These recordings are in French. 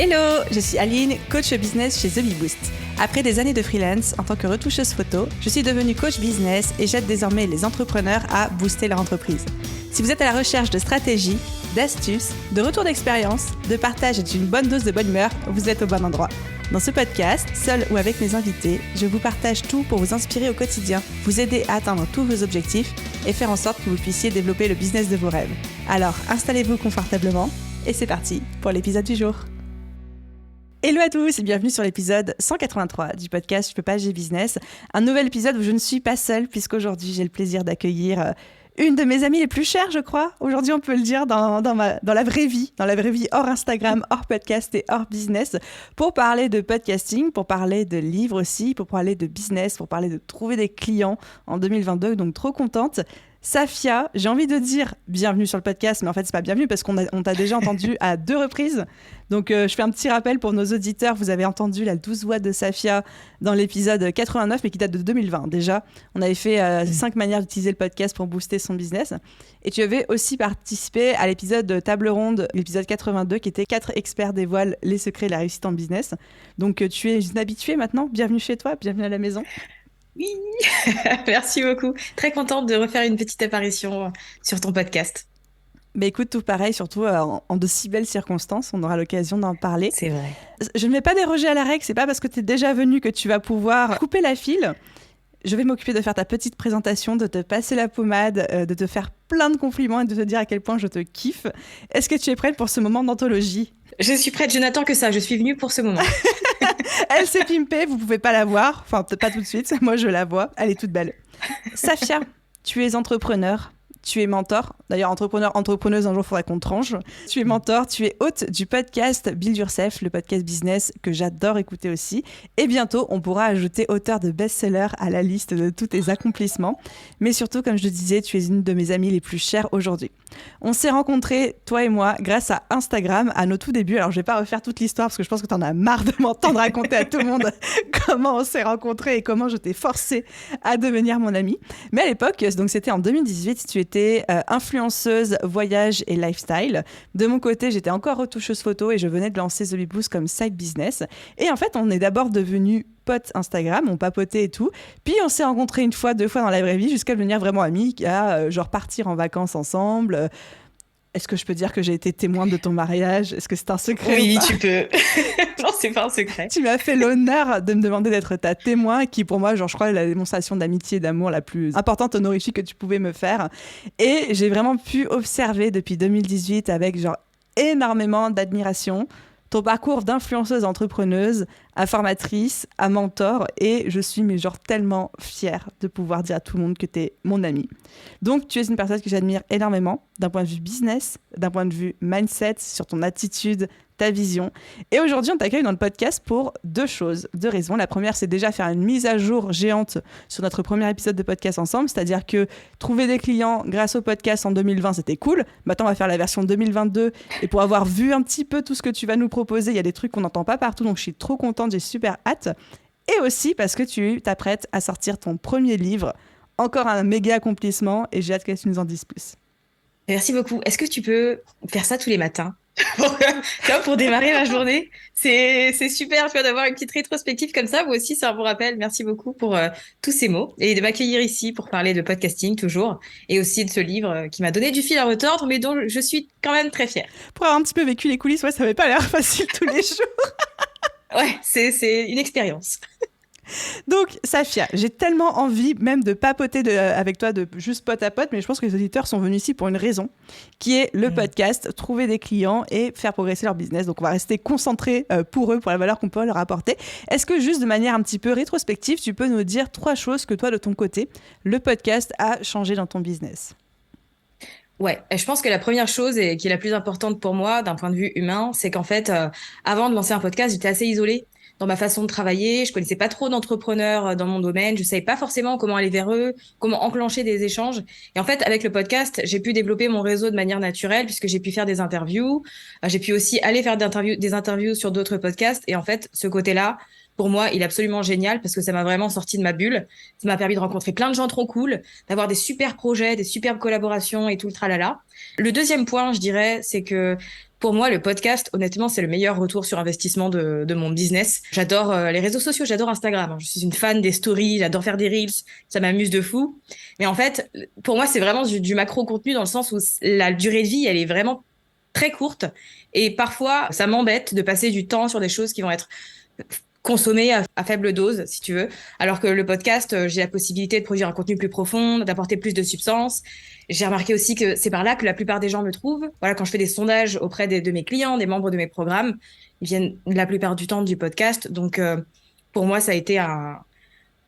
Hello, je suis Aline, coach business chez The Bee Boost. Après des années de freelance en tant que retoucheuse photo, je suis devenue coach business et j'aide désormais les entrepreneurs à booster leur entreprise. Si vous êtes à la recherche de stratégies, d'astuces, de retours d'expérience, de partage et d'une bonne dose de bonne humeur, vous êtes au bon endroit. Dans ce podcast, seul ou avec mes invités, je vous partage tout pour vous inspirer au quotidien, vous aider à atteindre tous vos objectifs et faire en sorte que vous puissiez développer le business de vos rêves. Alors, installez-vous confortablement et c'est parti pour l'épisode du jour. Hello à tous et bienvenue sur l'épisode 183 du podcast Je peux pas, j'ai business. Un nouvel épisode où je ne suis pas seule puisqu'aujourd'hui j'ai le plaisir d'accueillir une de mes amies les plus chères, je crois. Aujourd'hui, on peut le dire dans la vraie vie hors Instagram, hors podcast et hors business, pour parler de podcasting, pour parler de livres aussi, pour parler de business, pour parler de trouver des clients en 2022. Donc, trop contente. Safia, j'ai envie de dire bienvenue sur le podcast, mais en fait, c'est pas bienvenue parce qu'on t'a déjà entendu à 2 reprises. Donc, je fais un petit rappel pour nos auditeurs. Vous avez entendu la douce voix de Safia dans l'épisode 89, mais qui date de 2020 déjà. On avait fait 5 manières d'utiliser le podcast pour booster son business. Et tu avais aussi participé à l'épisode Table Ronde, l'épisode 82, qui était 4 experts dévoilent les secrets de la réussite en business. Donc, tu es une habituée maintenant. Bienvenue chez toi, bienvenue à la maison. Oui, merci beaucoup. Très contente de refaire une petite apparition sur ton podcast. Mais écoute, tout pareil, surtout en de si belles circonstances, on aura l'occasion d'en parler. C'est vrai. Je ne vais pas déroger à la règle, c'est pas parce que tu es déjà venu que tu vas pouvoir couper la file. Je vais m'occuper de faire ta petite présentation, de te passer la pommade, de te faire plein de compliments et de te dire à quel point je te kiffe. Est-ce que tu es prête pour ce moment d'anthologie ? Je suis prête, je n'attends que ça, je suis venue pour ce moment. Elle s'est pimpée, vous pouvez pas la voir, enfin peut-être pas tout de suite, moi je la vois, elle est toute belle. Safia, tu es entrepreneur, tu es mentor, d'ailleurs entrepreneuse, un jour il faudra qu'on tranche. Tu es mentor, tu es hôte du podcast Build Yourself, le podcast business que j'adore écouter aussi. Et bientôt, on pourra ajouter auteur de best-seller à la liste de tous tes accomplissements. Mais surtout, comme je le disais, tu es une de mes amies les plus chères aujourd'hui. On s'est rencontrés, toi et moi, grâce à Instagram, à nos tout débuts. Alors, je vais pas refaire toute l'histoire parce que je pense que tu en as marre de m'entendre raconter à tout le monde comment on s'est rencontrés et comment je t'ai forcé à devenir mon amie. Mais à l'époque, donc c'était en 2018, tu étais influenceuse voyage et lifestyle. De mon côté, j'étais encore retoucheuse photo et je venais de lancer The Bee Boost comme side business. Et en fait, on est d'abord devenus potes Instagram, on papotait et tout. Puis on s'est rencontrés 1 fois, 2 fois dans la vraie vie jusqu'à devenir vraiment amis, à genre partir en vacances ensemble. Est-ce que je peux dire que j'ai été témoin de ton mariage ? Est-ce que c'est un secret ? Oui, tu peux. Non, c'est pas un secret. Tu m'as fait l'honneur de me demander d'être ta témoin, qui pour moi, genre, je crois, est la démonstration d'amitié et d'amour la plus importante, honorifique que tu pouvais me faire. Et j'ai vraiment pu observer depuis 2018 avec genre énormément d'admiration ton parcours d'influenceuse entrepreneuse, à formatrice, à mentor, et je suis mais genre tellement fière de pouvoir dire à tout le monde que tu es mon amie. Donc tu es une personne que j'admire énormément, d'un point de vue business, d'un point de vue mindset, sur ton attitude, ta vision. Et aujourd'hui, on t'accueille dans le podcast pour 2 choses, 2 raisons. La première, c'est déjà faire une mise à jour géante sur notre premier épisode de podcast ensemble, c'est-à-dire que trouver des clients grâce au podcast en 2020, c'était cool. Maintenant, on va faire la version 2022 et pour avoir vu un petit peu tout ce que tu vas nous proposer, il y a des trucs qu'on n'entend pas partout, donc je suis trop contente, j'ai super hâte. Et aussi parce que tu t'apprêtes à sortir ton premier livre, encore un méga accomplissement, et j'ai hâte que tu nous en dises plus. Merci beaucoup. Est-ce que tu peux faire ça tous les matins ? Pour démarrer ma journée, c'est super, tu vois, d'avoir une petite rétrospective comme ça. Moi aussi, c'est un bon rappel. Merci beaucoup pour tous ces mots et de m'accueillir ici pour parler de podcasting toujours et aussi de ce livre qui m'a donné du fil à retordre, mais dont je suis quand même très fière. Pour avoir un petit peu vécu les coulisses, ouais, ça n'avait pas l'air facile tous les jours. Ouais, c'est une expérience. Donc, Safia, j'ai tellement envie même de papoter avec toi, de juste pote à pote, mais je pense que les auditeurs sont venus ici pour une raison, qui est le podcast, trouver des clients et faire progresser leur business. Donc, on va rester concentrés pour eux, pour la valeur qu'on peut leur apporter. Est-ce que juste de manière un petit peu rétrospective, tu peux nous dire 3 choses que toi, de ton côté, le podcast a changé dans ton business ? Ouais, et je pense que la première chose et qui est la plus importante pour moi d'un point de vue humain, c'est qu'en fait, avant de lancer un podcast, j'étais assez isolée dans ma façon de travailler. Je connaissais pas trop d'entrepreneurs dans mon domaine. Je savais pas forcément comment aller vers eux, comment enclencher des échanges. Et en fait, avec le podcast, j'ai pu développer mon réseau de manière naturelle puisque j'ai pu faire des interviews. J'ai pu aussi aller faire des interviews sur d'autres podcasts. Et en fait, ce côté-là, pour moi, il est absolument génial parce que ça m'a vraiment sorti de ma bulle. Ça m'a permis de rencontrer plein de gens trop cool, d'avoir des super projets, des superbes collaborations et tout le tralala. Le deuxième point, je dirais, c'est que Pour moi, le podcast, honnêtement, c'est le meilleur retour sur investissement de mon business. J'adore les réseaux sociaux, j'adore Instagram, hein. Je suis une fan des stories, j'adore faire des reels, ça m'amuse de fou. Mais en fait, pour moi, c'est vraiment du macro-contenu dans le sens où la durée de vie, elle est vraiment très courte. Et parfois, ça m'embête de passer du temps sur des choses qui vont être consommées à faible dose, si tu veux. Alors que le podcast, j'ai la possibilité de produire un contenu plus profond, d'apporter plus de substance. J'ai remarqué aussi que c'est par là que la plupart des gens me trouvent. Voilà, quand je fais des sondages auprès de mes clients, des membres de mes programmes, ils viennent la plupart du temps du podcast. Donc, pour moi, ça a été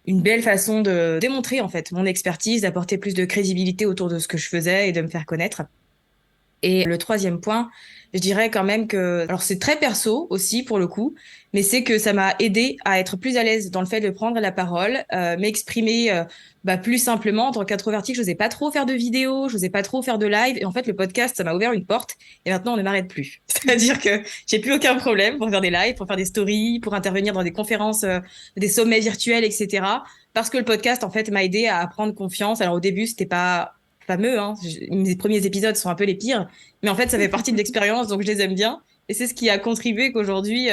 une belle façon de démontrer en fait mon expertise, d'apporter plus de crédibilité autour de ce que je faisais et de me faire connaître. Et le troisième point, je dirais quand même que, alors c'est très perso aussi pour le coup, mais c'est que ça m'a aidé à être plus à l'aise dans le fait de prendre la parole, m'exprimer plus simplement. En tant qu'introvertie, je n'osais pas trop faire de vidéos, je n'osais pas trop faire de live. Et en fait, le podcast, ça m'a ouvert une porte. Et maintenant, on ne m'arrête plus. C'est-à-dire que j'ai plus aucun problème pour faire des lives, pour faire des stories, pour intervenir dans des conférences, des sommets virtuels, etc. Parce que le podcast, en fait, m'a aidé à prendre confiance. Alors au début, c'était pas fameux, hein. Mes premiers épisodes sont un peu les pires, mais en fait, ça fait partie de l'expérience, donc je les aime bien. Et c'est ce qui a contribué qu'aujourd'hui,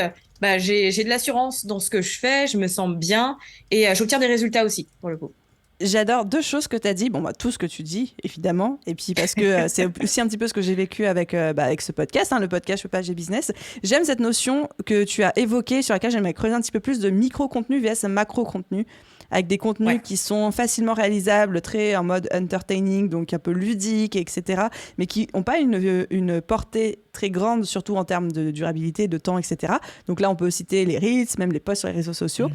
j'ai de l'assurance dans ce que je fais, je me sens bien et j'obtiens des résultats aussi, pour le coup. J'adore deux choses que tu as dit. Bon, tout ce que tu dis, évidemment. Et puis parce que c'est aussi un petit peu ce que j'ai vécu avec ce podcast, hein, le podcast Je peux pas, j'ai business. J'aime cette notion que tu as évoquée, sur laquelle j'aimerais creuser un petit peu plus, de micro-contenu vs macro-contenu, avec des contenus qui sont facilement réalisables, très en mode entertaining, donc un peu ludique, etc., mais qui n'ont pas une portée très grande, surtout en termes de durabilité, de temps, etc. Donc là, on peut citer les Reels, même les posts sur les réseaux sociaux.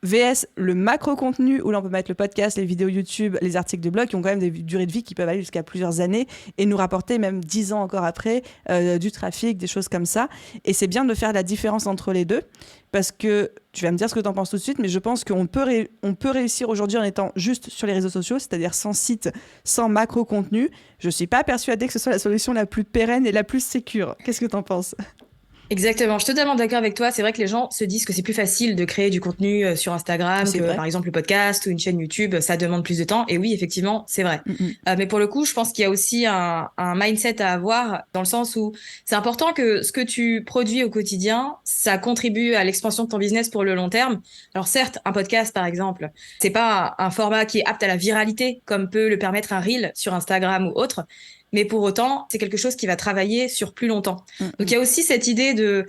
VS, le macro-contenu, où l'on peut mettre le podcast, les vidéos YouTube, les articles de blog, qui ont quand même des durées de vie qui peuvent aller jusqu'à plusieurs années et nous rapporter même 10 ans encore après du trafic, des choses comme ça. Et c'est bien de faire la différence entre les deux, parce que tu vas me dire ce que tu en penses tout de suite, mais je pense qu'on peut, on peut réussir aujourd'hui en étant juste sur les réseaux sociaux, c'est-à-dire sans site, sans macro-contenu. Je ne suis pas persuadée que ce soit la solution la plus pérenne et la plus sécure. Qu'est-ce que tu en penses ? Exactement, je suis totalement d'accord avec toi. C'est vrai que les gens se disent que c'est plus facile de créer du contenu sur Instagram que par exemple le podcast ou une chaîne YouTube, ça demande plus de temps. Et oui, effectivement, c'est vrai. Mais pour le coup, je pense qu'il y a aussi un mindset à avoir dans le sens où c'est important que ce que tu produis au quotidien, ça contribue à l'expansion de ton business pour le long terme. Alors certes, un podcast par exemple, c'est pas un format qui est apte à la viralité comme peut le permettre un reel sur Instagram ou autre. Mais pour autant, c'est quelque chose qui va travailler sur plus longtemps. Donc, il y a aussi cette idée de,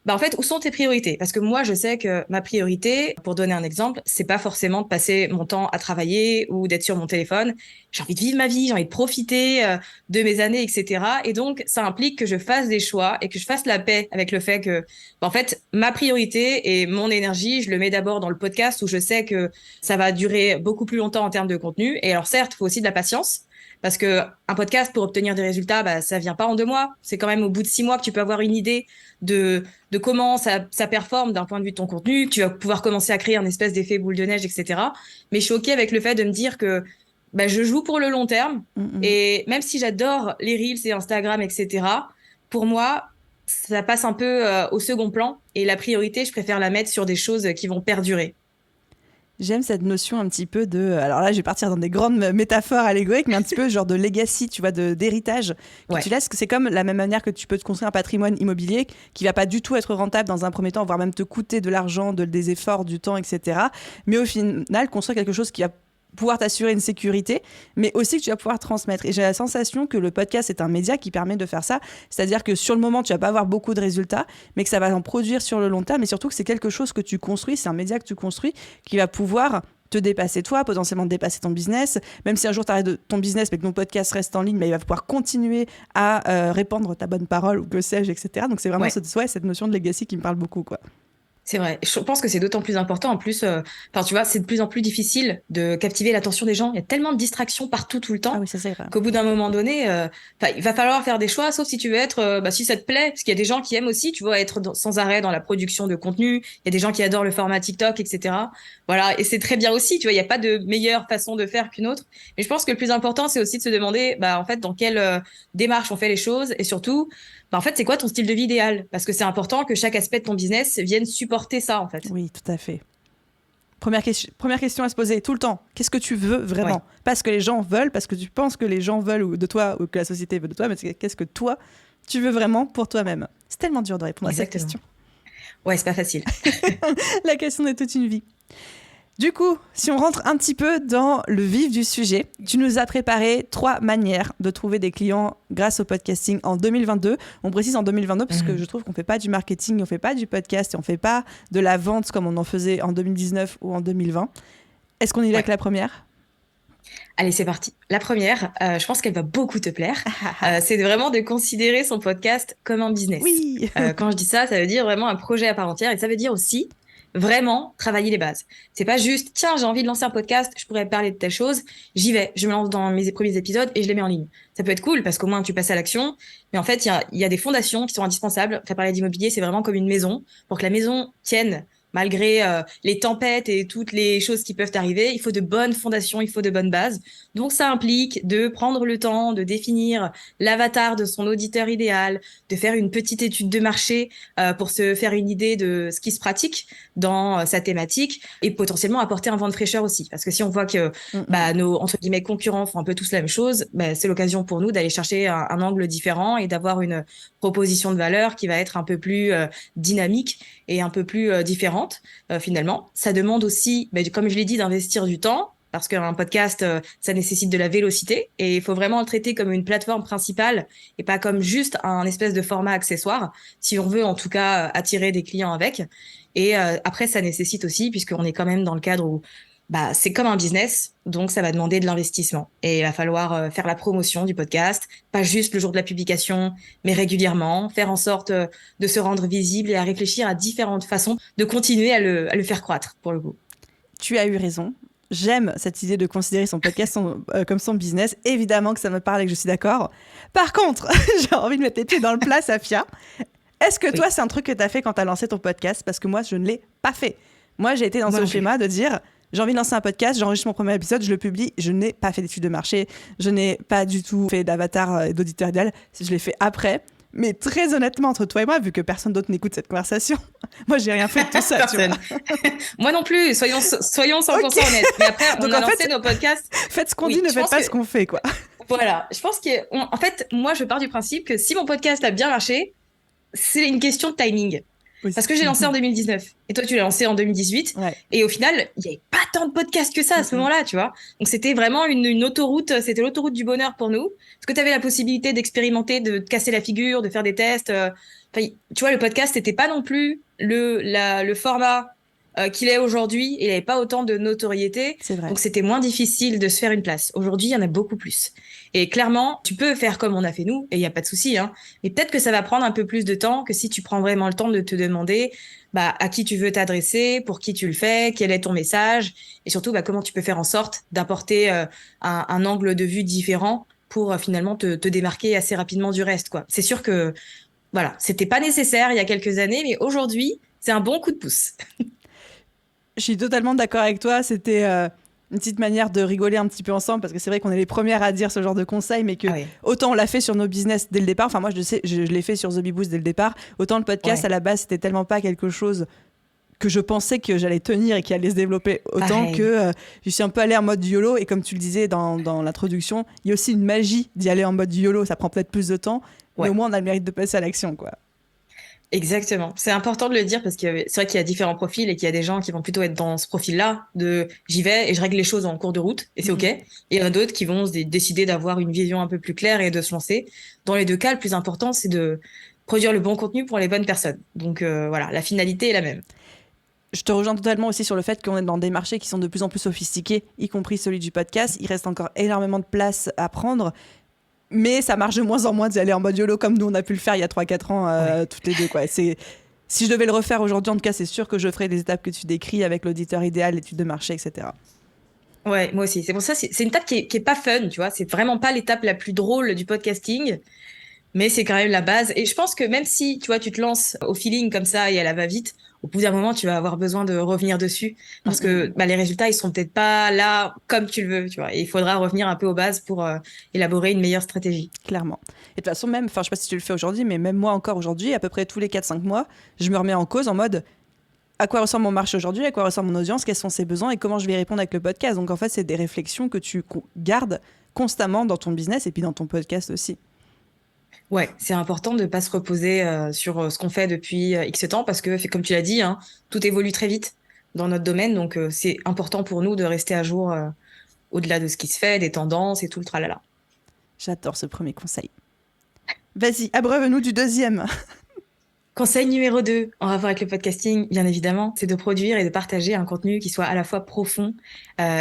en fait, où sont tes priorités? Parce que moi, je sais que ma priorité, pour donner un exemple, c'est pas forcément de passer mon temps à travailler ou d'être sur mon téléphone. J'ai envie de vivre ma vie, j'ai envie de profiter de mes années, etc. Et donc, ça implique que je fasse des choix et que je fasse la paix avec le fait que, en fait, ma priorité et mon énergie, je le mets d'abord dans le podcast où je sais que ça va durer beaucoup plus longtemps en termes de contenu. Et alors, certes, il faut aussi de la patience. Parce que un podcast, pour obtenir des résultats, ça vient pas en 2 mois. C'est quand même au bout de 6 mois que tu peux avoir une idée de comment ça performe d'un point de vue de ton contenu, que tu vas pouvoir commencer à créer un espèce d'effet boule de neige, etc. Mais je suis OK avec le fait de me dire que je joue pour le long terme. Et même si j'adore les Reels et Instagram, etc., pour moi, ça passe un peu au second plan. Et la priorité, je préfère la mettre sur des choses qui vont perdurer. J'aime cette notion un petit peu de... Alors là, je vais partir dans des grandes métaphores allégoriques, mais un petit peu genre de legacy, tu vois, d'héritage que tu laisses. C'est comme la même manière que tu peux te construire un patrimoine immobilier qui va pas du tout être rentable dans un premier temps, voire même te coûter de l'argent, des efforts, du temps, etc. Mais au final, construire quelque chose qui va pouvoir t'assurer une sécurité, mais aussi que tu vas pouvoir transmettre. Et j'ai la sensation que le podcast est un média qui permet de faire ça. C'est-à-dire que sur le moment, tu vas pas avoir beaucoup de résultats, mais que ça va en produire sur le long terme, et surtout que c'est quelque chose que tu construis, c'est un média que tu construis, qui va pouvoir te dépasser toi, potentiellement dépasser ton business. Même si un jour tu arrêtes ton business, mais que ton podcast reste en ligne, il va pouvoir continuer à répandre ta bonne parole, ou que sais-je, etc. Donc c'est vraiment cette notion de legacy qui me parle beaucoup, quoi. C'est vrai. Je pense que c'est d'autant plus important. En plus, tu vois, c'est de plus en plus difficile de captiver l'attention des gens. Il y a tellement de distractions partout, tout le temps, qu'au bout d'un moment donné, il va falloir faire des choix, sauf si tu veux être, si ça te plaît. Parce qu'il y a des gens qui aiment aussi, tu vois, être sans arrêt dans la production de contenu. Il y a des gens qui adorent le format TikTok, etc. Voilà. Et c'est très bien aussi, tu vois, il n'y a pas de meilleure façon de faire qu'une autre. Mais je pense que le plus important, c'est aussi de se demander, en fait, dans quelle démarche on fait les choses. Et surtout, en fait, c'est quoi ton style de vie idéal? Parce que c'est important que chaque aspect de ton business vienne supporter ça, en fait. Oui, tout à fait. Première question à se poser tout le temps. Qu'est-ce que tu veux vraiment? Pas ce que les gens veulent, parce que tu penses que les gens veulent de toi ou que la société veut de toi, mais qu'est-ce que toi, tu veux vraiment pour toi-même? C'est tellement dur de répondre Exactement. à cette question. Ouais, c'est pas facile. La question de toute une vie. Du coup, si on rentre un petit peu dans le vif du sujet, tu nous as préparé 3 manières de trouver des clients grâce au podcasting en 2022. On précise en 2022 parce que je trouve qu'on ne fait pas du marketing, on ne fait pas du podcast et on ne fait pas de la vente comme on en faisait en 2019 ou en 2020. Est-ce qu'on y va avec la première ? Allez, c'est parti. La première, je pense qu'elle va beaucoup te plaire. C'est vraiment de considérer son podcast comme un business. Oui. Quand je dis ça, ça veut dire vraiment un projet à part entière et ça veut dire aussi vraiment travailler les bases. C'est pas juste, tiens, j'ai envie de lancer un podcast, je pourrais parler de telle chose, j'y vais, je me lance dans mes premiers épisodes et je les mets en ligne. Ça peut être cool parce qu'au moins tu passes à l'action, mais en fait, il y a des fondations qui sont indispensables. Faire parler d'immobilier, c'est vraiment comme une maison. Pour que la maison tienne, malgré les tempêtes et toutes les choses qui peuvent arriver, il faut de bonnes fondations, il faut de bonnes bases. Donc, ça implique de prendre le temps de définir l'avatar de son auditeur idéal, de faire une petite étude de marché pour se faire une idée de ce qui se pratique dans sa thématique et potentiellement apporter un vent de fraîcheur aussi. Parce que si on voit que nos, entre guillemets, concurrents font un peu tous la même chose, c'est l'occasion pour nous d'aller chercher un angle différent et d'avoir une proposition de valeur qui va être un peu plus dynamique et un peu plus différente finalement. Ça demande aussi, comme je l'ai dit, d'investir du temps parce qu'un podcast, ça nécessite de la vélocité et il faut vraiment le traiter comme une plateforme principale et pas comme juste un espèce de format accessoire si on veut en tout cas attirer des clients avec. Et après, ça nécessite aussi, puisqu'on est quand même dans le cadre où c'est comme un business, donc ça va demander de l'investissement. Et il va falloir faire la promotion du podcast, pas juste le jour de la publication, mais régulièrement, faire en sorte de se rendre visible et à réfléchir à différentes façons de continuer à le faire croître, pour le coup. Tu as eu raison. J'aime cette idée de considérer son podcast comme son business. Évidemment que ça me parle et que je suis d'accord. Par contre, j'ai envie de mettre les pieds dans le plat, Safia. Est-ce que toi, c'est un truc que tu as fait quand tu as lancé ton podcast? Parce que moi, je ne l'ai pas fait. Moi, j'ai été dans ce schéma de dire, j'ai envie de lancer un podcast, j'enregistre mon premier épisode, je le publie. Je n'ai pas fait d'études de marché. Je n'ai pas du tout fait d'avatar et d'auditeur idéal. Je l'ai fait après. Mais très honnêtement, entre toi et moi, vu que personne d'autre n'écoute cette conversation, moi, j'ai rien fait de tout ça. Personne. Moi non plus, soyons 100% honnêtes. Mais après, on a lancé nos podcasts. Faites ce qu'on dit, ne faites pas ce qu'on fait, quoi. Voilà, je pense en fait, moi, je pars du principe que si mon podcast a bien marché, c'est une question de timing. Oui. Parce que j'ai lancé en 2019 et toi tu l'as lancé en 2018 et au final il n'y avait pas tant de podcasts que ça à ce moment-là, tu vois, donc c'était vraiment une autoroute, c'était l'autoroute du bonheur pour nous parce que tu avais la possibilité d'expérimenter, de te casser la figure, de faire des tests, tu vois, le podcast n'était pas non plus le format qu'il est aujourd'hui et il n'avait pas autant de notoriété, donc c'était moins difficile de se faire une place. Aujourd'hui il y en a beaucoup plus et clairement tu peux faire comme on a fait nous et il n'y a pas de souci, hein, mais peut-être que ça va prendre un peu plus de temps que si tu prends vraiment le temps de te demander à qui tu veux t'adresser, pour qui tu le fais, quel est ton message et surtout comment tu peux faire en sorte d'apporter un angle de vue différent pour finalement te démarquer assez rapidement du reste, quoi. C'est sûr que voilà, c'était pas nécessaire il y a quelques années, mais aujourd'hui c'est un bon coup de pouce. Je suis totalement d'accord avec toi. C'était une petite manière de rigoler un petit peu ensemble parce que c'est vrai qu'on est les premières à dire ce genre de conseils, mais que autant on l'a fait sur nos business dès le départ. Enfin, moi, je l'ai fait sur The Bee Boost dès le départ. Autant le podcast, à la base, c'était tellement pas quelque chose que je pensais que j'allais tenir et qui allait se développer autant que je suis un peu allée en mode YOLO. Et comme tu le disais dans l'introduction, il y a aussi une magie d'y aller en mode YOLO. Ça prend peut-être plus de temps, mais au moins on a le mérite de passer à l'action, quoi. Exactement. C'est important de le dire parce que c'est vrai qu'il y a différents profils et qu'il y a des gens qui vont plutôt être dans ce profil-là de j'y vais et je règle les choses en cours de route et c'est OK. Et il y en a d'autres qui vont décider d'avoir une vision un peu plus claire et de se lancer. Dans les deux cas, le plus important, c'est de produire le bon contenu pour les bonnes personnes. Donc voilà, la finalité est la même. Je te rejoins totalement aussi sur le fait qu'on est dans des marchés qui sont de plus en plus sophistiqués, y compris celui du podcast. Il reste encore énormément de place à prendre. Mais ça marche de moins en moins d'y aller en mode YOLO comme nous on a pu le faire il y a 3-4 ans toutes les deux, quoi. Si je devais le refaire aujourd'hui, en tout cas, c'est sûr que je ferais les étapes que tu décris avec l'auditeur idéal, l'étude de marché, etc. Ouais, moi aussi. C'est pour ça, c'est une étape qui est pas fun, tu vois. C'est vraiment pas l'étape la plus drôle du podcasting, mais c'est quand même la base. Et je pense que même si, tu vois, tu te lances au feeling comme ça et à la va-vite, au bout d'un moment, tu vas avoir besoin de revenir dessus parce que les résultats, ils sont peut-être pas là comme tu le veux, tu vois. Et il faudra revenir un peu aux bases pour élaborer une meilleure stratégie. Clairement. Et de toute façon, même, je sais pas si tu le fais aujourd'hui, mais même moi encore aujourd'hui, à peu près tous les 4-5 mois, je me remets en cause en mode à quoi ressemble mon marché aujourd'hui, à quoi ressemble mon audience, quels sont ses besoins et comment je vais y répondre avec le podcast. Donc en fait, c'est des réflexions que tu gardes constamment dans ton business et puis dans ton podcast aussi. Ouais, c'est important de pas se reposer sur ce qu'on fait depuis X temps parce que, comme tu l'as dit, hein, tout évolue très vite dans notre domaine. Donc, c'est important pour nous de rester à jour au-delà de ce qui se fait, des tendances et tout le tralala. J'adore ce premier conseil. Vas-y, abreuve-nous du deuxième. Conseil numéro 2, en rapport avec le podcasting, bien évidemment, c'est de produire et de partager un contenu qui soit à la fois profond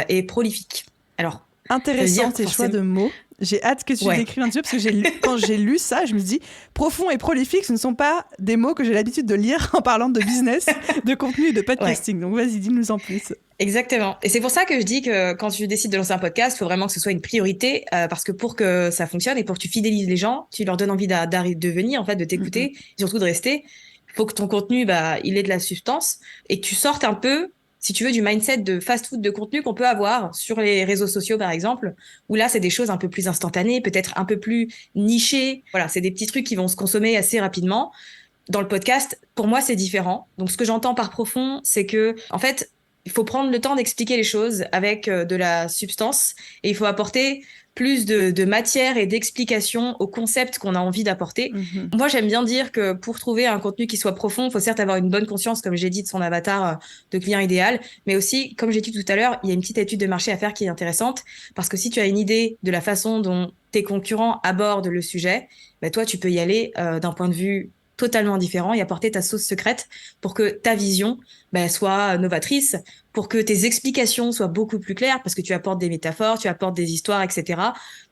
et prolifique. Alors, ça veut Intéressant dire tes choix forcément... de mots. J'ai hâte que tu Ouais, décrives un petit peu parce que quand j'ai lu ça, je me dis profond et prolifique, ce ne sont pas des mots que j'ai l'habitude de lire en parlant de business, de contenu et de ouais. podcasting. Donc vas-y, dis-nous en plus. Exactement. Et c'est pour ça que je dis que quand tu décides de lancer un podcast, il faut vraiment que ce soit une priorité, parce que pour que ça fonctionne et pour que tu fidélises les gens, tu leur donnes envie de venir, en fait, de t'écouter, Mm-mm. et surtout de rester. Il faut que ton contenu, bah, il ait de la substance et que tu sortes un peu, si tu veux, du mindset de fast-food de contenu qu'on peut avoir sur les réseaux sociaux, par exemple, où là, c'est des choses un peu plus instantanées, peut-être un peu plus nichées. Voilà, c'est des petits trucs qui vont se consommer assez rapidement. Dans le podcast, pour moi, c'est différent. Donc, ce que j'entends par profond, c'est que, en fait, il faut prendre le temps d'expliquer les choses avec de la substance et il faut apporter plus de matière et d'explication au concept qu'on a envie d'apporter. Mhm. Moi, j'aime bien dire que pour trouver un contenu qui soit profond, il faut certes avoir une bonne conscience, comme j'ai dit, de son avatar de client idéal, mais aussi, comme j'ai dit tout à l'heure, il y a une petite étude de marché à faire qui est intéressante parce que si tu as une idée de la façon dont tes concurrents abordent le sujet, bah, toi, tu peux y aller d'un point de vue totalement différent et apporter ta sauce secrète pour que ta vision soit novatrice, pour que tes explications soient beaucoup plus claires, parce que tu apportes des métaphores, tu apportes des histoires, etc.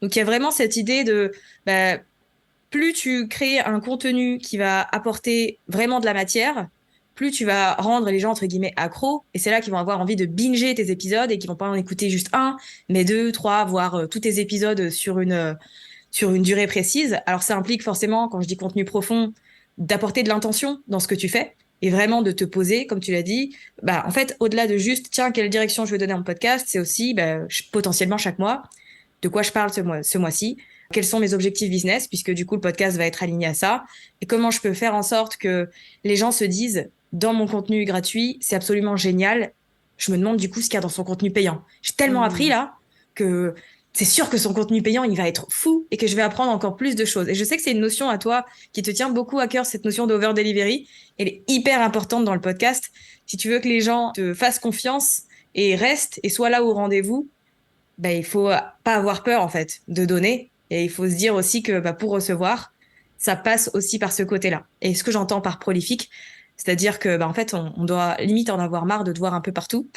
Donc il y a vraiment cette idée de bah, plus tu crées un contenu qui va apporter vraiment de la matière, plus tu vas rendre les gens entre guillemets accros, et c'est là qu'ils vont avoir envie de binger tes épisodes et qu'ils vont pas en écouter juste un, mais deux, trois, voire tous tes épisodes sur une durée précise. Alors ça implique forcément, quand je dis contenu profond, d'apporter de l'intention dans ce que tu fais et vraiment de te poser, comme tu l'as dit. Bah, en fait, au-delà de juste, tiens, quelle direction je veux donner à mon podcast, c'est aussi potentiellement chaque mois, de quoi je parle ce mois-ci, quels sont mes objectifs business, puisque du coup, le podcast va être aligné à ça, et comment je peux faire en sorte que les gens se disent, dans mon contenu gratuit, c'est absolument génial. Je me demande du coup ce qu'il y a dans son contenu payant. J'ai tellement appris Mm. là que c'est sûr que son contenu payant, il va être fou et que je vais apprendre encore plus de choses. Et je sais que c'est une notion à toi qui te tient beaucoup à cœur, cette notion d'over delivery. Elle est hyper importante dans le podcast. Si tu veux que les gens te fassent confiance et restent et soient là au rendez-vous, il faut pas avoir peur en fait de donner. Et il faut se dire aussi que pour recevoir, ça passe aussi par ce côté-là. Et ce que j'entends par prolifique, c'est-à-dire que en fait, on doit limite en avoir marre de te voir un peu partout.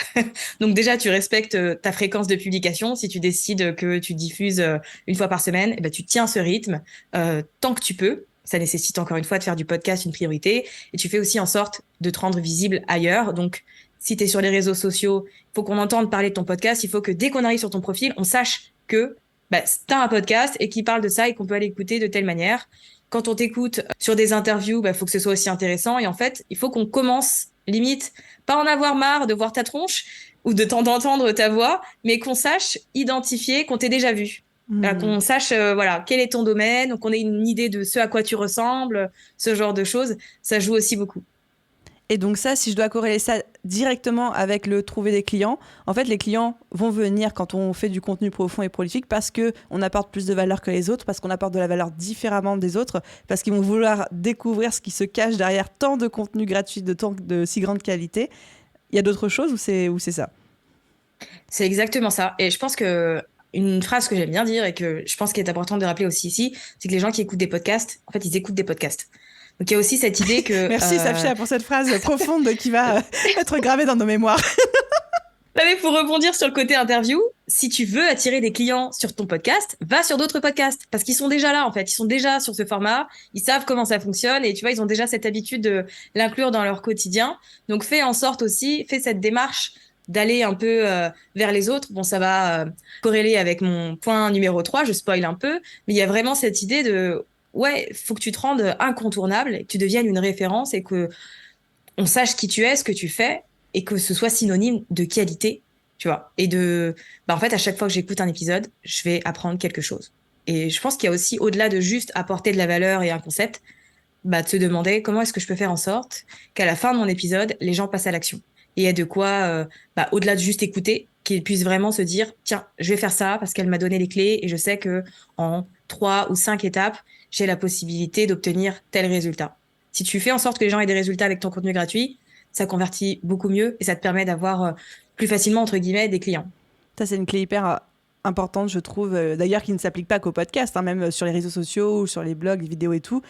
Donc déjà, tu respectes ta fréquence de publication. Si tu décides que tu diffuses une fois par semaine, tu tiens ce rythme tant que tu peux. Ça nécessite encore une fois de faire du podcast une priorité. Et tu fais aussi en sorte de te rendre visible ailleurs. Donc, si tu es sur les réseaux sociaux, il faut qu'on entende parler de ton podcast. Il faut que dès qu'on arrive sur ton profil, on sache que tu as un podcast et qui parle de ça et qu'on peut aller écouter de telle manière. Quand on t'écoute sur des interviews, faut que ce soit aussi intéressant. Et en fait, il faut qu'on commence, limite, pas en avoir marre de voir ta tronche ou de d'entendre ta voix, mais qu'on sache identifier qu'on t'ait déjà vu. Mm. Qu'on sache quel est ton domaine, qu'on ait une idée de ce à quoi tu ressembles, ce genre de choses, ça joue aussi beaucoup. Et donc ça, si je dois corréler ça directement avec le trouver des clients, en fait, les clients vont venir quand on fait du contenu profond et prolifique parce qu'on apporte plus de valeur que les autres, parce qu'on apporte de la valeur différemment des autres, parce qu'ils vont vouloir découvrir ce qui se cache derrière tant de contenu gratuit de si grande qualité. Il y a d'autres choses ou c'est ça? C'est exactement ça. Et je pense que une phrase que j'aime bien dire et que je pense qu'il est important de rappeler aussi ici, c'est que les gens qui écoutent des podcasts, en fait, ils écoutent des podcasts. Donc il y a aussi cette idée que Merci Safia pour cette phrase profonde qui va être gravée dans nos mémoires. mais pour rebondir sur le côté interview, si tu veux attirer des clients sur ton podcast, va sur d'autres podcasts parce qu'ils sont déjà là en fait, ils sont déjà sur ce format, ils savent comment ça fonctionne et tu vois, ils ont déjà cette habitude de l'inclure dans leur quotidien. Donc fais en sorte aussi, fais cette démarche d'aller un peu vers les autres. Bon, ça va corréler avec mon point numéro 3, je spoil un peu, mais il y a vraiment cette idée de ouais, faut que tu te rendes incontournable, et que tu deviennes une référence et que on sache qui tu es, ce que tu fais, et que ce soit synonyme de qualité, tu vois. Et en fait, à chaque fois que j'écoute un épisode, je vais apprendre quelque chose. Et je pense qu'il y a aussi, au-delà de juste apporter de la valeur et un concept, de se demander comment est-ce que je peux faire en sorte qu'à la fin de mon épisode, les gens passent à l'action. et ait de quoi, au-delà de juste écouter, qu'il puisse vraiment se dire, tiens, je vais faire ça parce qu'elle m'a donné les clés et je sais que en 3 ou 5 étapes, j'ai la possibilité d'obtenir tel résultat. Si tu fais en sorte que les gens aient des résultats avec ton contenu gratuit, ça convertit beaucoup mieux et ça te permet d'avoir plus facilement, entre guillemets, des clients. Ça, c'est une clé hyper importante, je trouve, d'ailleurs, qui ne s'applique pas qu'au podcast, hein, même sur les réseaux sociaux ou sur les blogs, les vidéos et tout.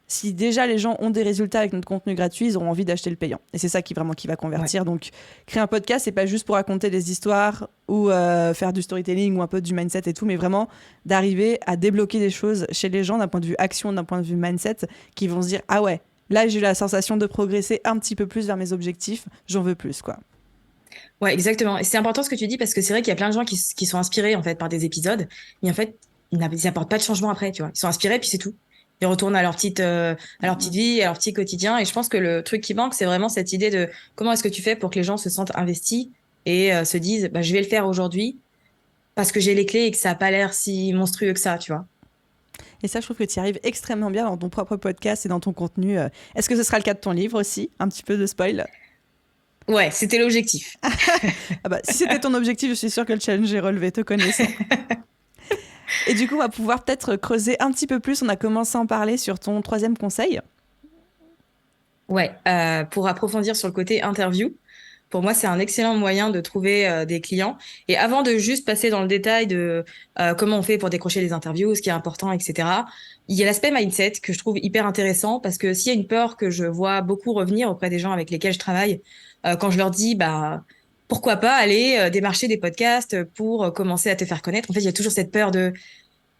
Si déjà les gens ont des résultats avec notre contenu gratuit, ils auront envie d'acheter le payant. Et c'est ça qui vraiment qui va convertir. Ouais. Donc, créer un podcast, c'est pas juste pour raconter des histoires ou faire du storytelling ou un peu du mindset et tout, mais vraiment d'arriver à débloquer des choses chez les gens d'un point de vue action, d'un point de vue mindset, qui vont se dire, ah ouais, là j'ai eu la sensation de progresser un petit peu plus vers mes objectifs, j'en veux plus, quoi. Ouais, exactement. Et c'est important ce que tu dis parce que c'est vrai qu'il y a plein de gens qui sont inspirés en fait par des épisodes, mais en fait ils apportent pas de changement après, tu vois. Ils sont inspirés puis c'est tout. Ils retournent à leur petite vie, à leur petit quotidien. Et je pense que le truc qui manque, c'est vraiment cette idée de comment est-ce que tu fais pour que les gens se sentent investis et se disent je vais le faire aujourd'hui parce que j'ai les clés et que ça a pas l'air si monstrueux que ça, tu vois. Et ça, je trouve que tu y arrives extrêmement bien dans ton propre podcast et dans ton contenu. Est-ce que ce sera le cas de ton livre aussi? Un petit peu de spoil? Ouais, c'était l'objectif. Ah bah, si c'était ton objectif, je suis sûre que le challenge est relevé, te connaissant. Et du coup, on va pouvoir peut-être creuser un petit peu plus. On a commencé à en parler sur ton 3e conseil. Ouais, pour approfondir sur le côté interview, pour moi, c'est un excellent moyen de trouver des clients. Et avant de juste passer dans le détail de comment on fait pour décrocher les interviews, ce qui est important, etc., il y a l'aspect mindset que je trouve hyper intéressant parce que s'il y a une peur que je vois beaucoup revenir auprès des gens avec lesquels je travaille, quand je leur dis, pourquoi pas aller démarcher des podcasts pour commencer à te faire connaître, en fait, il y a toujours cette peur de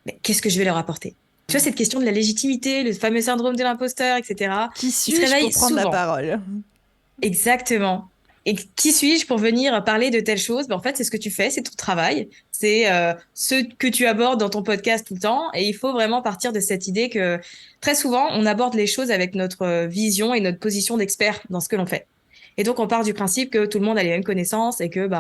mais qu'est-ce que je vais leur apporter? Tu vois, cette question de la légitimité, le fameux syndrome de l'imposteur, etc., Qui il se suis-je réveille pour prendre la souvent. parole? Exactement. Et qui suis-je pour venir parler de telle chose? En fait, c'est ce que tu fais, c'est ton travail, c'est ce que tu abordes dans ton podcast tout le temps. Et il faut vraiment partir de cette idée que très souvent, on aborde les choses avec notre vision et notre position d'expert dans ce que l'on fait. Et donc, on part du principe que tout le monde a les mêmes connaissances et que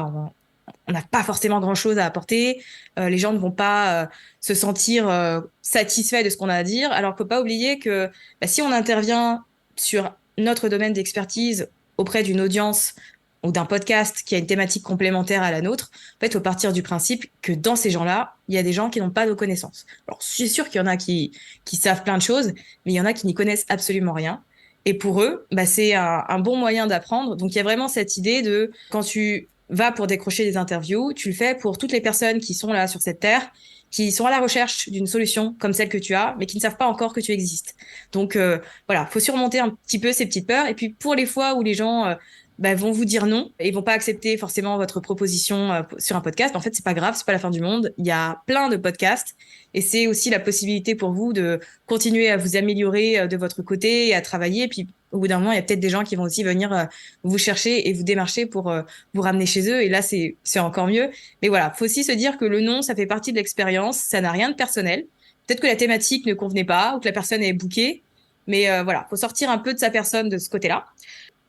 on n'a pas forcément grand-chose à apporter. Les gens ne vont pas se sentir satisfaits de ce qu'on a à dire. Alors, faut pas oublier que si on intervient sur notre domaine d'expertise auprès d'une audience ou d'un podcast qui a une thématique complémentaire à la nôtre, en fait, il faut partir du principe que dans ces gens-là, il y a des gens qui n'ont pas de connaissances. Alors, je suis sûre qu'il y en a qui savent plein de choses, mais il y en a qui n'y connaissent absolument rien. Et pour eux, c'est un bon moyen d'apprendre. Donc, il y a vraiment cette idée de quand tu vas pour décrocher des interviews, tu le fais pour toutes les personnes qui sont là sur cette terre, qui sont à la recherche d'une solution comme celle que tu as, mais qui ne savent pas encore que tu existes. Donc voilà, faut surmonter un petit peu ces petites peurs. Et puis pour les fois où les gens vont vous dire non et vont pas accepter forcément votre proposition sur un podcast, en fait c'est pas grave, c'est pas la fin du monde. Il y a plein de podcasts et c'est aussi la possibilité pour vous de continuer à vous améliorer de votre côté et à travailler. Et puis au bout d'un moment, il y a peut-être des gens qui vont aussi venir vous chercher et vous démarcher pour vous ramener chez eux. Et là, c'est encore mieux. Mais voilà, faut aussi se dire que le non, ça fait partie de l'expérience. Ça n'a rien de personnel. Peut-être que la thématique ne convenait pas ou que la personne est bookée. Mais voilà, faut sortir un peu de sa personne de ce côté-là.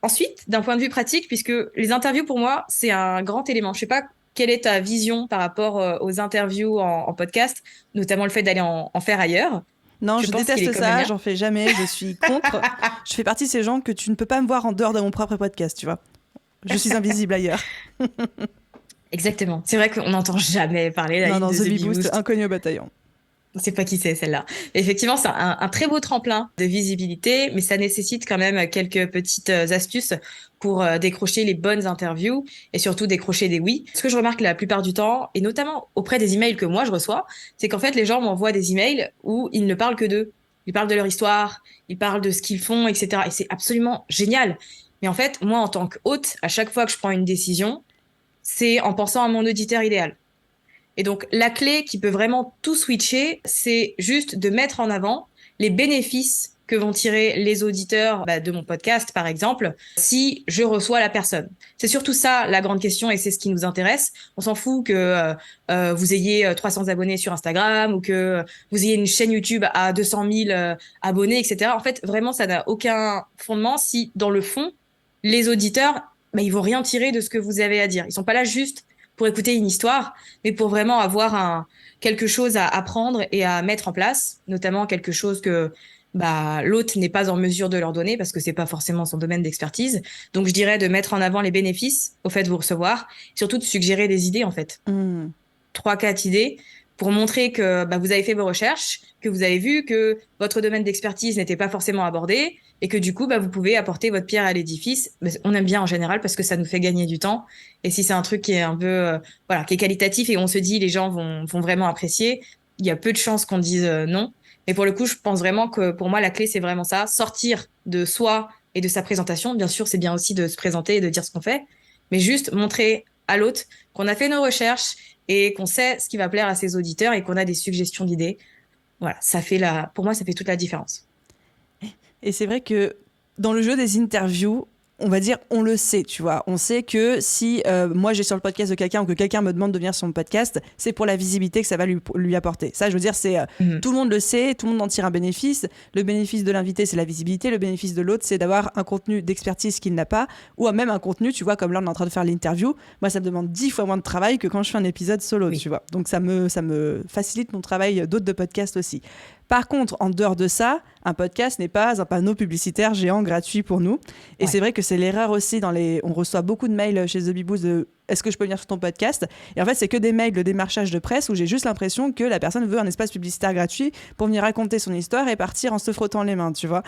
Ensuite, d'un point de vue pratique, puisque les interviews, pour moi, c'est un grand élément. Je sais pas quelle est ta vision par rapport aux interviews en podcast, notamment le fait d'aller en faire ailleurs. Non, je pense qu'il est déteste comme le ça, mien. j'en fais jamais, je suis contre. Je fais partie de ces gens que tu ne peux pas me voir en dehors de mon propre podcast, tu vois. Je suis invisible ailleurs. Exactement. C'est vrai qu'on n'entend jamais parler Non, David, non, de The The Bee Bee Boost, Boost. inconnu au bataillon. On sait pas qui c'est celle-là. Effectivement, c'est un très beau tremplin de visibilité, mais ça nécessite quand même quelques petites astuces pour décrocher les bonnes interviews et surtout décrocher des oui. Ce que je remarque la plupart du temps, et notamment auprès des emails que moi je reçois, c'est qu'en fait les gens m'envoient des emails où ils ne parlent que d'eux. Ils parlent de leur histoire, ils parlent de ce qu'ils font, etc. Et c'est absolument génial. Mais en fait, moi en tant qu'hôte, à chaque fois que je prends une décision, c'est en pensant à mon auditeur idéal. Et donc, la clé qui peut vraiment tout switcher, c'est juste de mettre en avant les bénéfices que vont tirer les auditeurs de mon podcast, par exemple, si je reçois la personne. C'est surtout ça la grande question et c'est ce qui nous intéresse. On s'en fout que vous ayez 300 abonnés sur Instagram ou que vous ayez une chaîne YouTube à 200 000 abonnés, etc. En fait, vraiment, ça n'a aucun fondement si, dans le fond, les auditeurs, ils vont rien tirer de ce que vous avez à dire. Ils sont pas là juste pour écouter une histoire, mais pour vraiment avoir quelque chose à apprendre et à mettre en place, notamment quelque chose que bah, l'autre n'est pas en mesure de leur donner parce que c'est pas forcément son domaine d'expertise. Donc, je dirais de mettre en avant les bénéfices au fait de vous recevoir, surtout de suggérer des idées, en fait. Hmm. Trois, quatre idées pour montrer que bah, vous avez fait vos recherches, que vous avez vu que votre domaine d'expertise n'était pas forcément abordé et que du coup, bah, vous pouvez apporter votre pierre à l'édifice. Mais on aime bien en général parce que ça nous fait gagner du temps. Et si c'est un truc qui est un peu, voilà, qui est qualitatif et on se dit les gens vont vraiment apprécier, il y a peu de chances qu'on dise non. Et pour le coup, je pense vraiment que pour moi, la clé, c'est vraiment ça, sortir de soi et de sa présentation. Bien sûr, c'est bien aussi de se présenter et de dire ce qu'on fait, mais juste montrer à l'autre qu'on a fait nos recherches et qu'on sait ce qui va plaire à ses auditeurs et qu'on a des suggestions d'idées. Voilà, pour moi, ça fait toute la différence. Et c'est vrai que dans le jeu des interviews, on va dire, on le sait, tu vois. On sait que si moi j'ai sur le podcast de quelqu'un ou que quelqu'un me demande de venir sur mon podcast, c'est pour la visibilité que ça va lui apporter. Ça, je veux dire, c'est Mhm. tout le monde le sait, tout le monde en tire un bénéfice. Le bénéfice de l'invité, c'est la visibilité. Le bénéfice de l'autre, c'est d'avoir un contenu d'expertise qu'il n'a pas, ou même un contenu, tu vois, comme là on est en train de faire l'interview. Moi, ça me demande 10 fois moins de travail que quand je fais un épisode solo, Oui. tu vois. Donc ça me facilite mon travail d'autres de podcast aussi. Par contre, en dehors de ça, un podcast n'est pas un panneau publicitaire géant gratuit pour nous. Et Ouais. c'est vrai que c'est l'erreur aussi on reçoit beaucoup de mails chez The Bee Boost de est-ce que je peux venir sur ton podcast? Et en fait, c'est que des mails de démarchage de presse où j'ai juste l'impression que la personne veut un espace publicitaire gratuit pour venir raconter son histoire et partir en se frottant les mains, tu vois.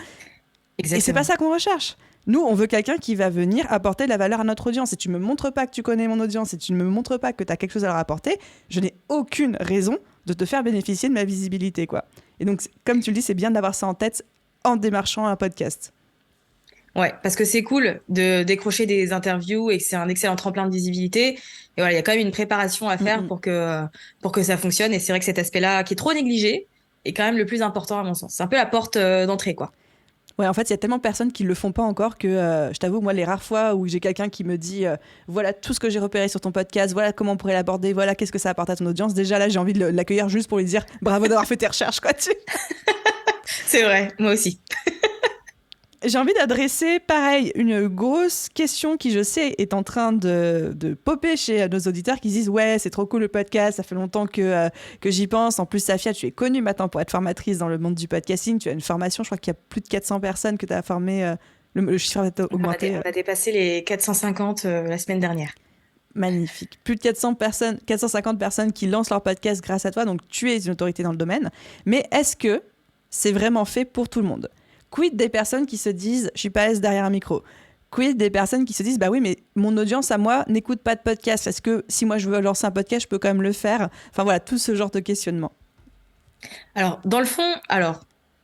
Et c'est pas Exactement. ça qu'on recherche. Nous, on veut quelqu'un qui va venir apporter de la valeur à notre audience. Si tu me montres pas que tu connais mon audience, si tu ne me montres pas que tu as quelque chose à leur apporter, je n'ai aucune raison de te faire bénéficier de ma visibilité, quoi. Et donc, comme tu le dis, c'est bien d'avoir ça en tête en démarchant un podcast. Ouais, parce que c'est cool de décrocher des interviews et que c'est un excellent tremplin de visibilité. Et voilà, il y a quand même une préparation à faire Mm-mm. pour que ça fonctionne. Et c'est vrai que cet aspect-là, qui est trop négligé, est quand même le plus important à mon sens. C'est un peu la porte d'entrée, quoi. Ouais, en fait, il y a tellement de personnes qui le font pas encore que je t'avoue, moi, les rares fois où j'ai quelqu'un qui me dit voilà tout ce que j'ai repéré sur ton podcast, voilà comment on pourrait l'aborder, voilà qu'est-ce que ça apporte à ton audience, déjà là, j'ai envie de l'accueillir juste pour lui dire bravo d'avoir fait tes recherches, quoi. C'est vrai, moi aussi. J'ai envie d'adresser, pareil, une grosse question qui, je sais, est en train de popper chez nos auditeurs qui disent ouais, c'est trop cool le podcast, ça fait longtemps que j'y pense. En plus, Safia, tu es connue maintenant pour être formatrice dans le monde du podcasting. Tu as une formation, je crois qu'il y a plus de 400 personnes que tu as formées. Le chiffre a augmenté. On a dépassé les 450 la semaine dernière. Magnifique. Plus de 400 personnes, 450 personnes qui lancent leur podcast grâce à toi, donc tu es une autorité dans le domaine. Mais est-ce que c'est vraiment fait pour tout le monde? Quid des personnes qui se disent « je suis pas à l'aise derrière un micro » Quid des personnes qui se disent « bah oui, mais mon audience à moi n'écoute pas de podcast. Est-ce que si moi je veux lancer un podcast, je peux quand même le faire ?» Enfin voilà, tout ce genre de questionnement. Alors, dans le fond,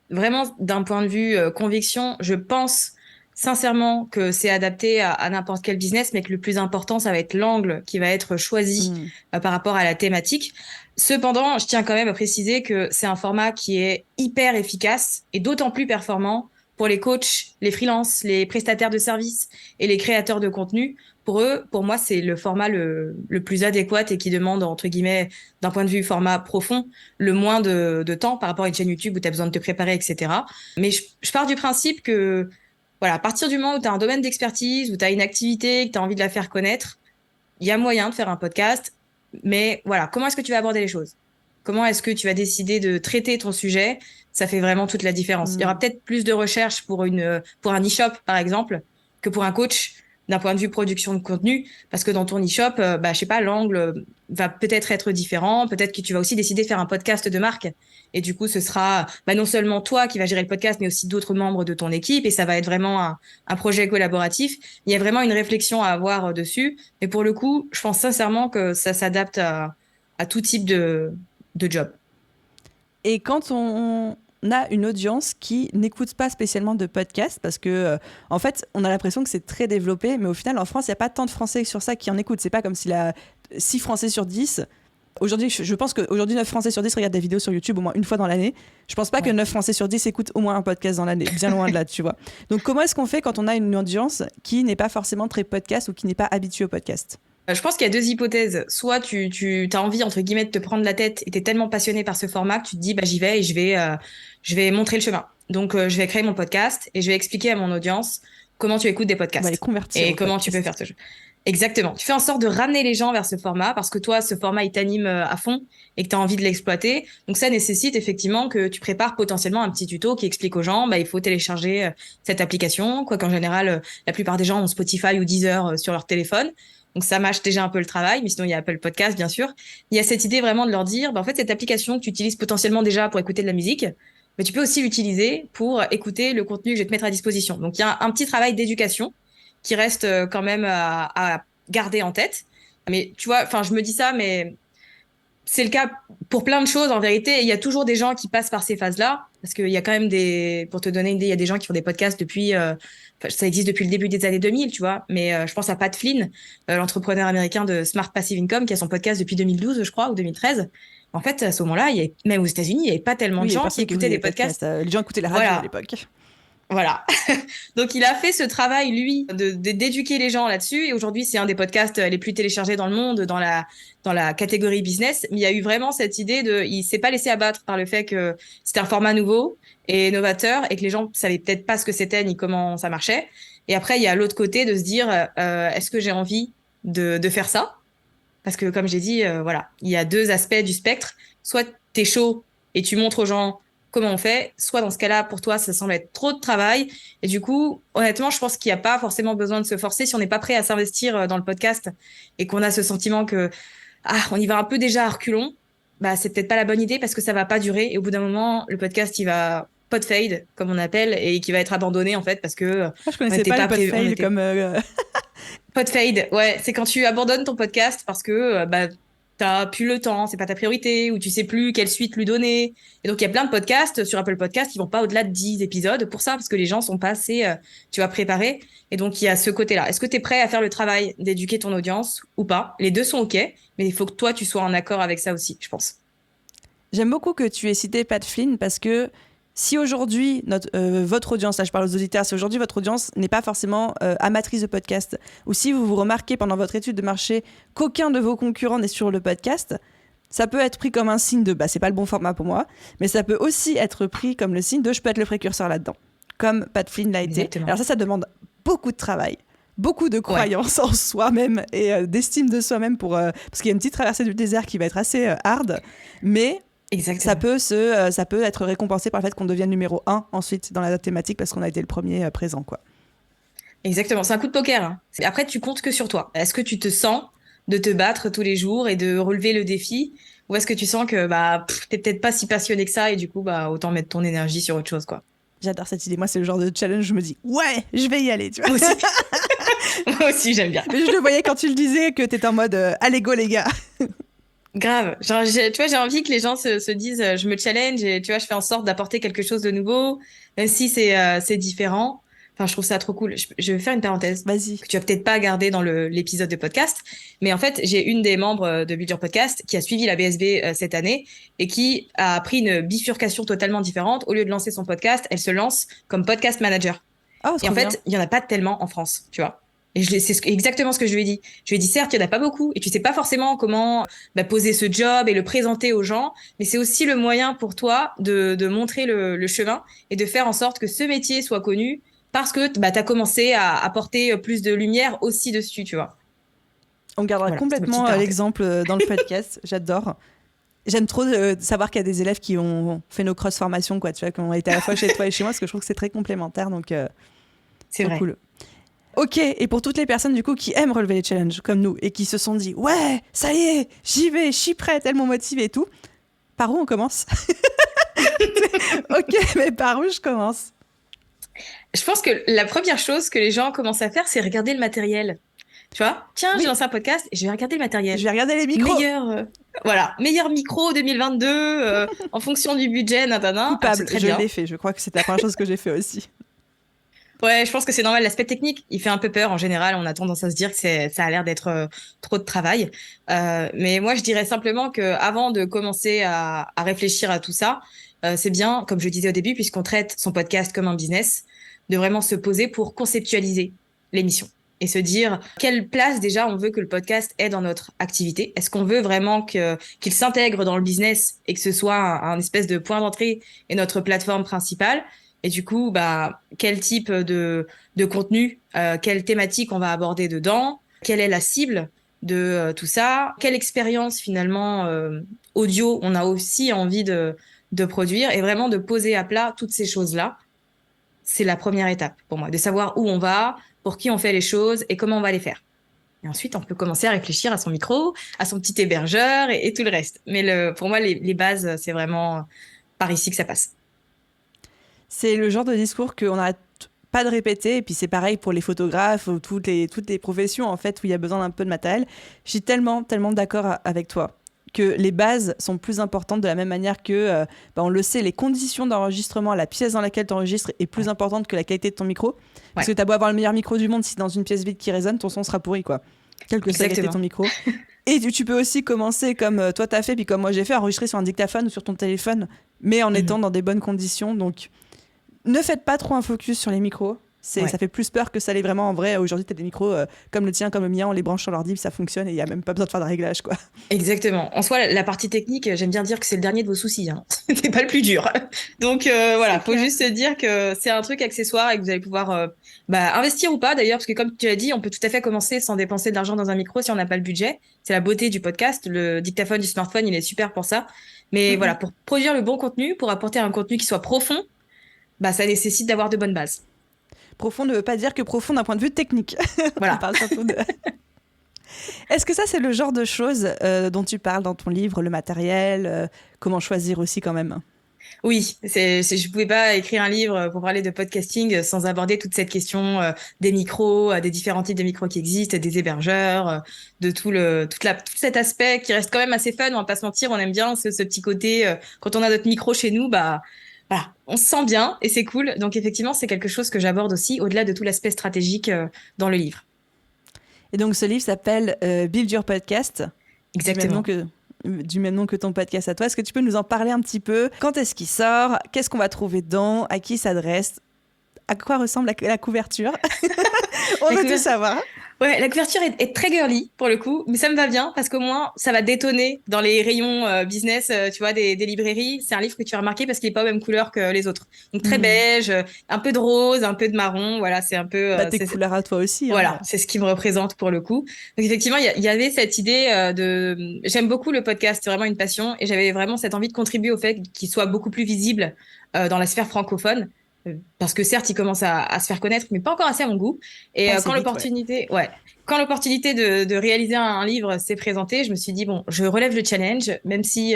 vraiment, d'un point de vue conviction, je pense sincèrement que c'est adapté à n'importe quel business, mais que le plus important, ça va être l'angle qui va être choisi Mm. par rapport à la thématique. Cependant, je tiens quand même à préciser que c'est un format qui est hyper efficace et d'autant plus performant pour les coachs, les freelances, les prestataires de services et les créateurs de contenu. Pour eux, pour moi, c'est le format le plus adéquat et qui demande, entre guillemets, d'un point de vue format profond, le moins de temps par rapport à une chaîne YouTube où tu as besoin de te préparer, etc. Mais je pars du principe que, voilà, à partir du moment où tu as un domaine d'expertise, où tu as une activité, que tu as envie de la faire connaître, il y a moyen de faire un podcast. Mais voilà, comment est-ce que tu vas aborder les choses? Comment est-ce que tu vas décider de traiter ton sujet? Ça fait vraiment toute la différence. Il y aura Mm. peut-être plus de recherche pour un e-shop, par exemple, que pour un coach d'un point de vue production de contenu, parce que dans ton e-shop, bah, je sais pas, l'angle va peut-être être différent, peut-être que tu vas aussi décider de faire un podcast de marque, et du coup, ce sera bah, non seulement toi qui vas gérer le podcast, mais aussi d'autres membres de ton équipe, et ça va être vraiment un projet collaboratif. Il y a vraiment une réflexion à avoir dessus, et pour le coup, je pense sincèrement que ça s'adapte à tout type de job. Et quand on a une audience qui n'écoute pas spécialement de podcast, parce que en fait, on a l'impression que c'est très développé, mais au final, en France, il n'y a pas tant de Français sur ça qui en écoutent. C'est pas comme s'il y a 6 Français sur 10. Aujourd'hui, je pense qu'aujourd'hui, 9 Français sur 10 regardent des vidéos sur YouTube au moins une fois dans l'année. Je pense pas que Ouais. 9 Français sur 10 écoutent au moins un podcast dans l'année. Bien loin de là, tu vois. Donc, comment est-ce qu'on fait quand on a une audience qui n'est pas forcément très podcast ou qui n'est pas habituée au podcast? Je pense qu'il y a deux hypothèses. Soit tu as envie, entre guillemets, de te prendre la tête et tu es tellement passionné par ce format que tu te dis, bah, j'y vais et je vais montrer le chemin. Donc, je vais créer mon podcast et je vais expliquer à mon audience comment tu écoutes des On va les podcasts convertir et au comment tu peux faire podcast. ce jeu. Exactement. Tu fais en sorte de ramener les gens vers ce format parce que toi, ce format, il t'anime à fond et que tu as envie de l'exploiter. Donc, ça nécessite effectivement que tu prépares potentiellement un petit tuto qui explique aux gens, bah, il faut télécharger cette application. Quoi qu'en général, la plupart des gens ont Spotify ou Deezer sur leur téléphone. Donc, ça mâche déjà un peu le travail. Mais sinon, il y a Apple Podcast, bien sûr. Il y a cette idée vraiment de leur dire, bah, en fait, cette application que tu utilises potentiellement déjà pour écouter de la musique, mais tu peux aussi l'utiliser pour écouter le contenu que je vais te mettre à disposition. Donc, il y a un petit travail d'éducation qui reste quand même à garder en tête. Mais tu vois, enfin, je me dis ça, mais c'est le cas pour plein de choses en vérité. Et il y a toujours des gens qui passent par ces phases-là, parce qu'il y a quand même pour te donner une idée, il y a des gens qui font des podcasts depuis, enfin, ça existe depuis le début des années 2000, tu vois. Mais je pense à Pat Flynn, l'entrepreneur américain de Smart Passive Income, qui a son podcast depuis 2012, je crois, ou 2013. En fait, à ce moment-là, même aux États-Unis, il n'y avait pas tellement Oui, de il y a gens qui personne qui écoutaient écoutait des les podcasts. podcasts. Les gens écoutaient la radio à Voilà. l'époque. Voilà. Donc, il a fait ce travail, lui, d'éduquer les gens là-dessus. Et aujourd'hui, c'est un des podcasts les plus téléchargés dans le monde, dans la catégorie business. Mais il y a eu vraiment cette idée il s'est pas laissé abattre par le fait que c'était un format nouveau et novateur et que les gens savaient peut-être pas ce que c'était ni comment ça marchait. Et après, il y a l'autre côté de se dire, est-ce que j'ai envie de faire ça? Parce que, comme j'ai dit, voilà, il y a deux aspects du spectre. Soit t'es chaud et tu montres aux gens comment on fait, soit dans ce cas-là, pour toi, ça semble être trop de travail. Et du coup, honnêtement, je pense qu'il n'y a pas forcément besoin de se forcer si on n'est pas prêt à s'investir dans le podcast et qu'on a ce sentiment que, on y va un peu déjà à reculons, bah, c'est peut-être pas la bonne idée parce que ça va pas durer. Et au bout d'un moment, le podcast, il va pod fade, comme on appelle, et qui va être abandonné, en fait, parce que Moi, je on connaissais n'était pas le pas pod fail comme. Pod fade, ouais, c'est quand tu abandonnes ton podcast parce que bah t'as plus le temps, c'est pas ta priorité, ou tu sais plus quelle suite lui donner. Et donc il y a plein de podcasts sur Apple Podcasts qui vont pas au-delà de 10 épisodes pour ça, parce que les gens sont pas assez, tu vas préparer. Et donc il y a ce côté-là. Est-ce que tu es prêt à faire le travail d'éduquer ton audience ou pas? Les deux sont OK, mais il faut que toi tu sois en accord avec ça aussi, je pense. J'aime beaucoup que tu aies cité Pat Flynn parce que si aujourd'hui, votre audience, là je parle aux auditeurs, si aujourd'hui votre audience n'est pas forcément amatrice de podcast, ou si vous vous remarquez pendant votre étude de marché qu'aucun de vos concurrents n'est sur le podcast, ça peut être pris comme un signe de c'est pas le bon format pour moi, mais ça peut aussi être pris comme le signe de je peux être le précurseur là-dedans, comme Pat Flynn l'a été. Exactement. Alors ça demande beaucoup de travail, beaucoup de croyance en soi-même et d'estime de soi-même parce qu'il y a une petite traversée du désert qui va être assez hard, mais Exactement. ça peut être récompensé par le fait qu'on devienne numéro 1 ensuite dans la thématique parce qu'on a été le premier présent, quoi. Exactement, c'est un coup de poker, hein. Après, tu comptes que sur toi. Est-ce que tu te sens de te battre tous les jours et de relever le défi? Ou est-ce que tu sens que t'es peut-être pas si passionné que ça et du coup, autant mettre ton énergie sur autre chose, quoi. J'adore cette idée. Moi, c'est le genre de challenge, je me dis, ouais, je vais y aller, tu vois. Moi aussi, moi aussi j'aime bien. Mais je le voyais quand tu le disais que t'étais en mode, allez go les gars. Grave. Genre, tu vois, j'ai envie que les gens se disent, je me challenge et tu vois, je fais en sorte d'apporter quelque chose de nouveau, même si c'est différent. Enfin, je trouve ça trop cool. Je vais faire une parenthèse Vas-y. que tu vas peut-être pas garder dans l'épisode de podcast, mais en fait, j'ai une des membres de Build Your Podcast qui a suivi la BSB cette année et qui a pris une bifurcation totalement différente. Au lieu de lancer son podcast, elle se lance comme podcast manager. Oh, Et trop en bien. fait, il y en a pas tellement en France, tu vois. Et exactement ce que je lui ai dit. Je lui ai dit, certes, il n'y en a pas beaucoup, et tu sais pas forcément comment poser ce job et le présenter aux gens, mais c'est aussi le moyen pour toi de montrer le chemin et de faire en sorte que ce métier soit connu parce que tu as commencé à apporter plus de lumière aussi dessus, tu vois. On gardera Voilà, c'était ma petite complètement parenthèse. l'exemple dans le podcast. J'adore. J'aime trop savoir qu'il y a des élèves qui ont fait nos cross-formations, quoi, tu vois, qui ont été à la fois chez toi et chez moi, parce que je trouve que c'est très complémentaire, donc C'est trop vrai. cool. Ok, et pour toutes les personnes du coup qui aiment relever les challenges comme nous et qui se sont dit ouais, ça y est, j'y vais, je suis prête, tellement motivée et tout, par où on commence? Ok, mais par où je commence? Je pense que la première chose que les gens commencent à faire, c'est regarder le matériel. Tu vois, tiens, Oui. j'ai lancé un podcast et je vais regarder le matériel. Je vais regarder les micros. Meilleur micro 2022 en fonction du budget, nanana. Alors, c'est Coupable, très je bien. l'ai fait, je crois que c'est la première chose que j'ai fait aussi. Ouais, je pense que c'est normal. L'aspect technique, il fait un peu peur en général. On a tendance à se dire que ça a l'air d'être trop de travail. Mais moi, je dirais simplement que avant de commencer à réfléchir à tout ça, c'est bien, comme je disais au début, puisqu'on traite son podcast comme un business, de vraiment se poser pour conceptualiser l'émission et se dire quelle place déjà on veut que le podcast ait dans notre activité. Est-ce qu'on veut vraiment qu'il s'intègre dans le business et que ce soit un espèce de point d'entrée et notre plateforme principale? Et du coup, quel type de contenu, quelle thématique on va aborder dedans, quelle est la cible de tout ça, quelle expérience finalement audio on a aussi envie de produire et vraiment de poser à plat toutes ces choses-là. C'est la première étape pour moi, de savoir où on va, pour qui on fait les choses et comment on va les faire. Et ensuite, on peut commencer à réfléchir à son micro, à son petit hébergeur et tout le reste. Mais pour moi, les bases, c'est vraiment par ici que ça passe. C'est le genre de discours qu'on n'arrête pas de répéter, et puis c'est pareil pour les photographes ou toutes les professions en fait où il y a besoin d'un peu de matériel. Je suis tellement d'accord avec toi que les bases sont plus importantes de la même manière que, on le sait, les conditions d'enregistrement, la pièce dans laquelle tu enregistres est plus importante que la qualité de ton micro. Parce que tu as beau avoir le meilleur micro du monde, si dans une pièce vide qui résonne, ton son sera pourri, quoi. Quelle que soit la qualité de ton micro. Et tu peux aussi commencer comme toi t'as fait, puis comme moi j'ai fait, enregistrer sur un dictaphone ou sur ton téléphone, mais en étant dans des bonnes conditions. Donc, ne faites pas trop un focus sur les micros. Ça fait plus peur que ça l'est vraiment en vrai. Aujourd'hui, tu as des micros comme le tien, comme le mien, on les branche sur l'ordi, ça fonctionne et il n'y a même pas besoin de faire de réglage, quoi. Exactement. En soi, la partie technique, j'aime bien dire que c'est le dernier de vos soucis. Hein. C'est pas le plus dur. Donc voilà, faut juste se dire que c'est un truc accessoire et que vous allez pouvoir investir ou pas d'ailleurs, parce que comme tu l'as dit, on peut tout à fait commencer sans dépenser de l'argent dans un micro si on n'a pas le budget. C'est la beauté du podcast. Le dictaphone du smartphone, il est super pour ça. Mais voilà, pour produire le bon contenu, pour apporter un contenu qui soit profond, ça nécessite d'avoir de bonnes bases. Profond ne veut pas dire que profond d'un point de vue technique. Voilà. On parle surtout de... Est-ce que ça, c'est le genre de choses dont tu parles dans ton livre, le matériel, comment choisir aussi quand même? Oui, je pouvais pas écrire un livre pour parler de podcasting sans aborder toute cette question des micros, des différents types de micros qui existent, des hébergeurs, de tout cet aspect qui reste quand même assez fun. On va pas se mentir, on aime bien ce petit côté quand on a notre micro chez nous, voilà, on se sent bien et c'est cool. Donc effectivement, c'est quelque chose que j'aborde aussi au-delà de tout l'aspect stratégique dans le livre. Et donc ce livre s'appelle Build Your Podcast. Exactement. Du même nom que ton podcast à toi. Est-ce que tu peux nous en parler un petit peu? Quand est-ce qu'il sort? Qu'est-ce qu'on va trouver dedans? À qui il s'adresse? À quoi ressemble la couverture? On veut tout savoir. Ouais, la couverture est très girly pour le coup, mais ça me va bien parce qu'au moins ça va détonner dans les rayons business, tu vois, des librairies. C'est un livre que tu as remarqué parce qu'il est pas aux mêmes couleurs que les autres. Donc très beige, un peu de rose, un peu de marron. Voilà, c'est un peu. Tes couleurs à toi aussi. Voilà, c'est ce qui me représente pour le coup. Donc effectivement, il y avait cette idée de. J'aime beaucoup le podcast, c'est vraiment une passion, et j'avais vraiment cette envie de contribuer au fait qu'il soit beaucoup plus visible dans la sphère francophone. Parce que certes, il commence à se faire connaître, mais pas encore assez à mon goût. Et quand l'opportunité de réaliser un livre s'est présentée, je me suis dit, bon, je relève le challenge, même si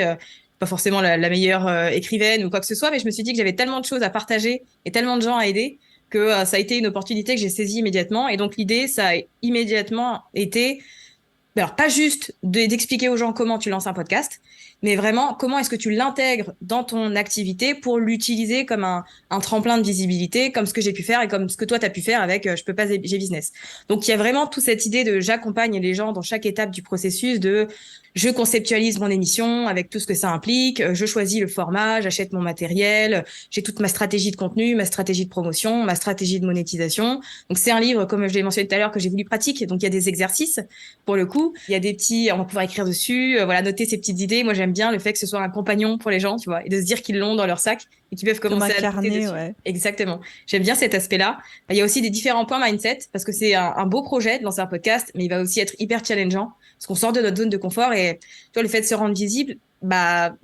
pas forcément la meilleure écrivaine ou quoi que ce soit, mais je me suis dit que j'avais tellement de choses à partager et tellement de gens à aider que ça a été une opportunité que j'ai saisie immédiatement. Et donc l'idée, ça a immédiatement été, alors pas juste d'expliquer aux gens comment tu lances un podcast, mais vraiment comment est-ce que tu l'intègres dans ton activité pour l'utiliser comme un tremplin de visibilité, comme ce que j'ai pu faire et comme ce que toi tu as pu faire avec Je peux pas G-Business. Donc il y a vraiment toute cette idée de j'accompagne les gens dans chaque étape du processus de je conceptualise mon émission avec tout ce que ça implique, je choisis le format, j'achète mon matériel, j'ai toute ma stratégie de contenu, ma stratégie de promotion, ma stratégie de monétisation. Donc c'est un livre, comme je l'ai mentionné tout à l'heure, que j'ai voulu pratique. Donc il y a des exercices pour le coup, il y a des on va pouvoir écrire dessus, noter ses petites idées. Moi j'aime bien le fait que ce soit un compagnon pour les gens, tu vois, et de se dire qu'ils l'ont dans leur sac et qu'ils peuvent commencer à noter dessus. Ouais. Exactement. J'aime bien cet aspect-là. Il y a aussi des différents points mindset parce que c'est un beau projet de lancer un podcast, mais il va aussi être hyper challengeant parce qu'on sort de notre zone de confort et tu vois, le fait de se rendre visible,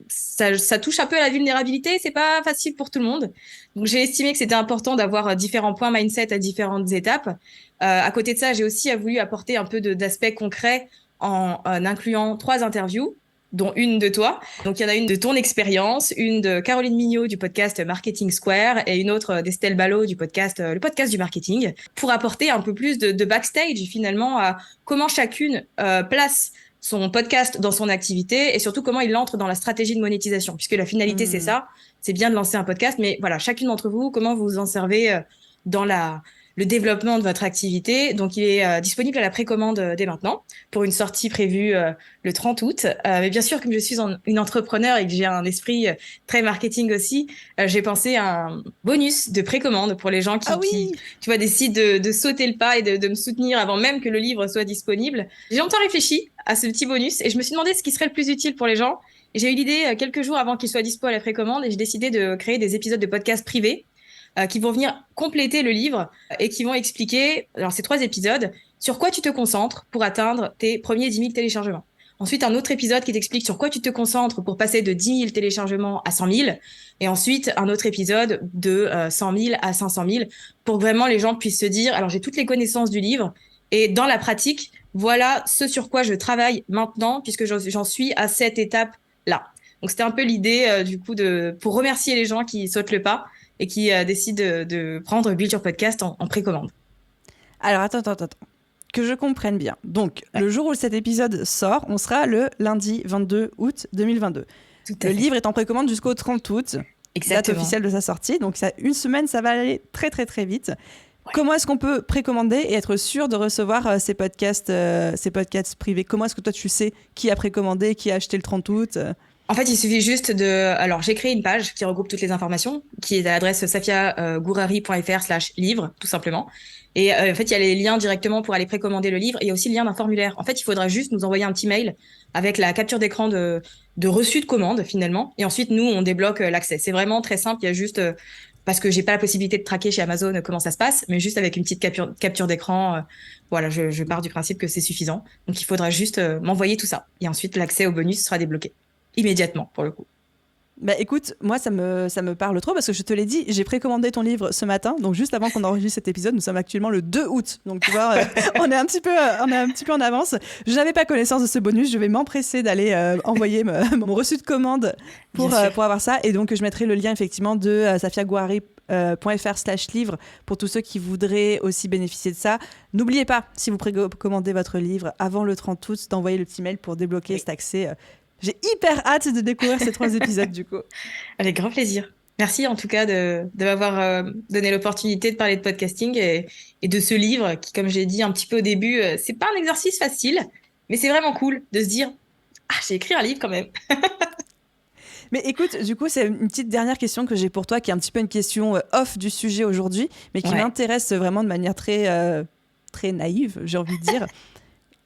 ça touche un peu à la vulnérabilité, c'est pas facile pour tout le monde. Donc j'ai estimé que c'était important d'avoir différents points mindset à différentes étapes. À côté de ça, j'ai aussi voulu apporter un peu d'aspects concrets en incluant 3 interviews, dont une de toi. Donc, il y en a une de ton expérience, une de Caroline Mignot du podcast Marketing Square et une autre d'Estelle Ballot du podcast Le Podcast du Marketing, pour apporter un peu plus de backstage finalement à comment chacune place son podcast dans son activité et surtout comment il entre dans la stratégie de monétisation, puisque la finalité, c'est ça, c'est bien de lancer un podcast, mais voilà, chacune d'entre vous, comment vous vous en servez dans le développement de votre activité. Donc, il est disponible à la précommande dès maintenant pour une sortie prévue le 30 août. Mais bien sûr, comme je suis une entrepreneur et que j'ai un esprit très marketing aussi, j'ai pensé à un bonus de précommande pour les gens qui tu vois, décident de sauter le pas et de me soutenir avant même que le livre soit disponible. J'ai longtemps réfléchi à ce petit bonus et je me suis demandé ce qui serait le plus utile pour les gens. Et j'ai eu l'idée quelques jours avant qu'il soit dispo à la précommande et j'ai décidé de créer des épisodes de podcast privés qui vont venir compléter le livre et qui vont expliquer, alors c'est 3 épisodes sur quoi tu te concentres pour atteindre tes premiers 10 000 téléchargements. Ensuite, un autre épisode qui t'explique sur quoi tu te concentres pour passer de 10 000 téléchargements à 100 000. Et ensuite, un autre épisode de 100 000 à 500 000 pour que vraiment les gens puissent se dire, alors j'ai toutes les connaissances du livre et dans la pratique, voilà ce sur quoi je travaille maintenant puisque j'en suis à cette étape-là. Donc, c'était un peu l'idée, du coup, pour remercier les gens qui sautent le pas et qui décident de prendre Build Your Podcast en précommande. Alors, attends. Que je comprenne bien. Donc, le jour où cet épisode sort, on sera le lundi 22 août 2022. Le livre est en précommande jusqu'au 30 août, date officielle de sa sortie. Donc, une semaine, ça va aller très, très, très vite. Ouais. Comment est-ce qu'on peut précommander et être sûr de recevoir ces podcasts privés? Comment est-ce que toi, tu sais qui a précommandé, qui a acheté le 30 août En fait, il suffit juste Alors, j'ai créé une page qui regroupe toutes les informations, qui est à l'adresse safiagourari.fr/livre, tout simplement. Et en fait, il y a les liens directement pour aller précommander le livre. Et il y a aussi le lien d'un formulaire. En fait, il faudra juste nous envoyer un petit mail avec la capture d'écran de reçu de commande, finalement. Et ensuite, nous, on débloque l'accès. C'est vraiment très simple. Il y a juste... parce que j'ai pas la possibilité de traquer chez Amazon comment ça se passe, mais juste avec une petite capture d'écran, voilà, je pars du principe que c'est suffisant. Donc, il faudra juste m'envoyer tout ça. Et ensuite, l'accès au bonus sera débloqué immédiatement, pour le coup. Bah écoute, moi ça me parle trop parce que je te l'ai dit, j'ai précommandé ton livre ce matin, donc juste avant qu'on enregistre cet épisode, nous sommes actuellement le 2 août, donc tu vois, on est un petit peu en avance. Je n'avais pas connaissance de ce bonus, je vais m'empresser d'aller envoyer mon reçu de commande pour avoir ça, et donc je mettrai le lien effectivement de safiagourari.fr/livre pour tous ceux qui voudraient aussi bénéficier de ça. N'oubliez pas, si vous précommandez votre livre avant le 30 août, d'envoyer le petit mail pour débloquer cet accès. J'ai hyper hâte de découvrir ces 3 épisodes, du coup. Avec grand plaisir. Merci en tout cas de m'avoir donné l'opportunité de parler de podcasting et de ce livre qui, comme j'ai dit un petit peu au début, c'est pas un exercice facile, mais c'est vraiment cool de se dire « Ah, j'ai écrit un livre quand même !» Mais écoute, du coup, c'est une petite dernière question que j'ai pour toi, qui est un petit peu une question off du sujet aujourd'hui, mais qui m'intéresse vraiment de manière très, très naïve, j'ai envie de dire.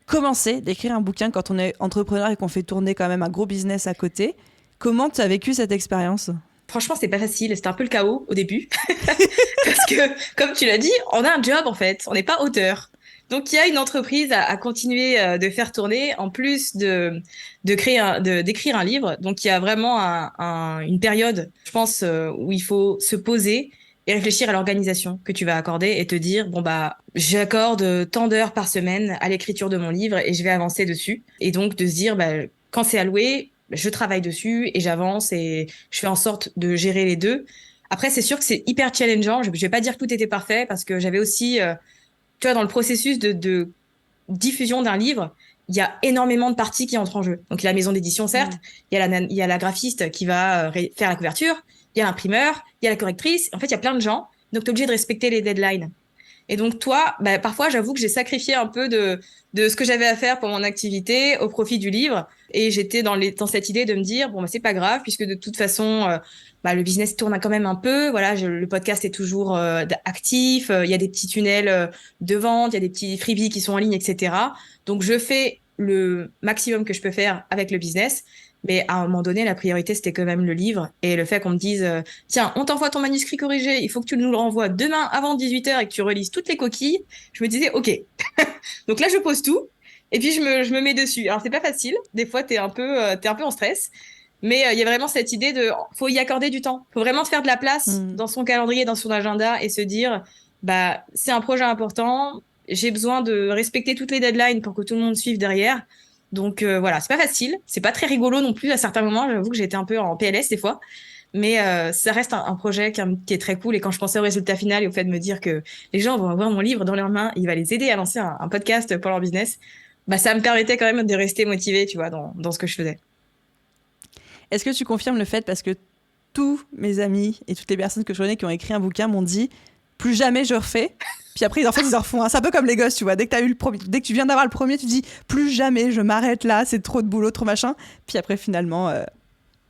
Commencer d'écrire un bouquin quand on est entrepreneur et qu'on fait tourner quand même un gros business à côté. Comment tu as vécu cette expérience? Franchement, c'est pas facile. C'était un peu le chaos au début. Parce que, comme tu l'as dit, on a un job en fait. On n'est pas auteur. Donc, il y a une entreprise à continuer de faire tourner, en plus d'écrire un livre. Donc, il y a vraiment une période, je pense, où il faut se poser et réfléchir à l'organisation que tu vas accorder et te dire, bon, bah, j'accorde tant d'heures par semaine à l'écriture de mon livre et je vais avancer dessus. Et donc, de se dire, bah, quand c'est alloué, je travaille dessus et j'avance et je fais en sorte de gérer les deux. Après, c'est sûr que c'est hyper challengeant. Je vais pas dire que tout était parfait parce que j'avais aussi, tu vois, dans le processus de diffusion d'un livre, il y a énormément de parties qui entrent en jeu. Donc, il y a la maison d'édition, certes, il y a la graphiste qui va faire la couverture, il y a l'imprimeur, il y a la correctrice. En fait, il y a plein de gens. Donc, tu es obligé de respecter les deadlines. Et donc, toi, bah, parfois, j'avoue que j'ai sacrifié un peu de ce que j'avais à faire pour mon activité au profit du livre. Et j'étais dans cette idée de me dire, bon, bah, c'est pas grave, puisque de toute façon, bah, le business tourne quand même un peu. Voilà, le podcast est toujours actif. Il y a des petits tunnels de vente, il y a des petits freebies qui sont en ligne, etc. Donc, je fais le maximum que je peux faire avec le business. Mais à un moment donné, la priorité, c'était quand même le livre. Et le fait qu'on me dise, tiens, on t'envoie ton manuscrit corrigé, il faut que tu nous le renvoies demain avant 18h et que tu relises toutes les coquilles. Je me disais, OK. Donc là, je pose tout. Et puis, je me mets dessus. Alors, c'est pas facile. Des fois, t'es un peu en stress. Mais il y a vraiment cette idée faut y accorder du temps. Faut vraiment se faire de la place dans son calendrier, dans son agenda et se dire, bah, c'est un projet important. J'ai besoin de respecter toutes les deadlines pour que tout le monde suive derrière. Donc voilà, c'est pas facile, c'est pas très rigolo non plus à certains moments. J'avoue que j'ai été un peu en PLS des fois, mais ça reste un projet qui est très cool. Et quand je pensais au résultat final et au fait de me dire que les gens vont avoir mon livre dans leurs mains, il va les aider à lancer un podcast pour leur business, bah ça me permettait quand même de rester motivée, tu vois, dans ce que je faisais. Est-ce que tu confirmes le fait, parce que tous mes amis et toutes les personnes que je connais qui ont écrit un bouquin m'ont dit plus jamais je refais. Puis après, en fait, ils en refont un. C'est un peu comme les gosses, tu vois. Dès que tu viens d'avoir le premier, tu dis plus jamais, je m'arrête là, c'est trop de boulot, trop machin. Puis après, finalement,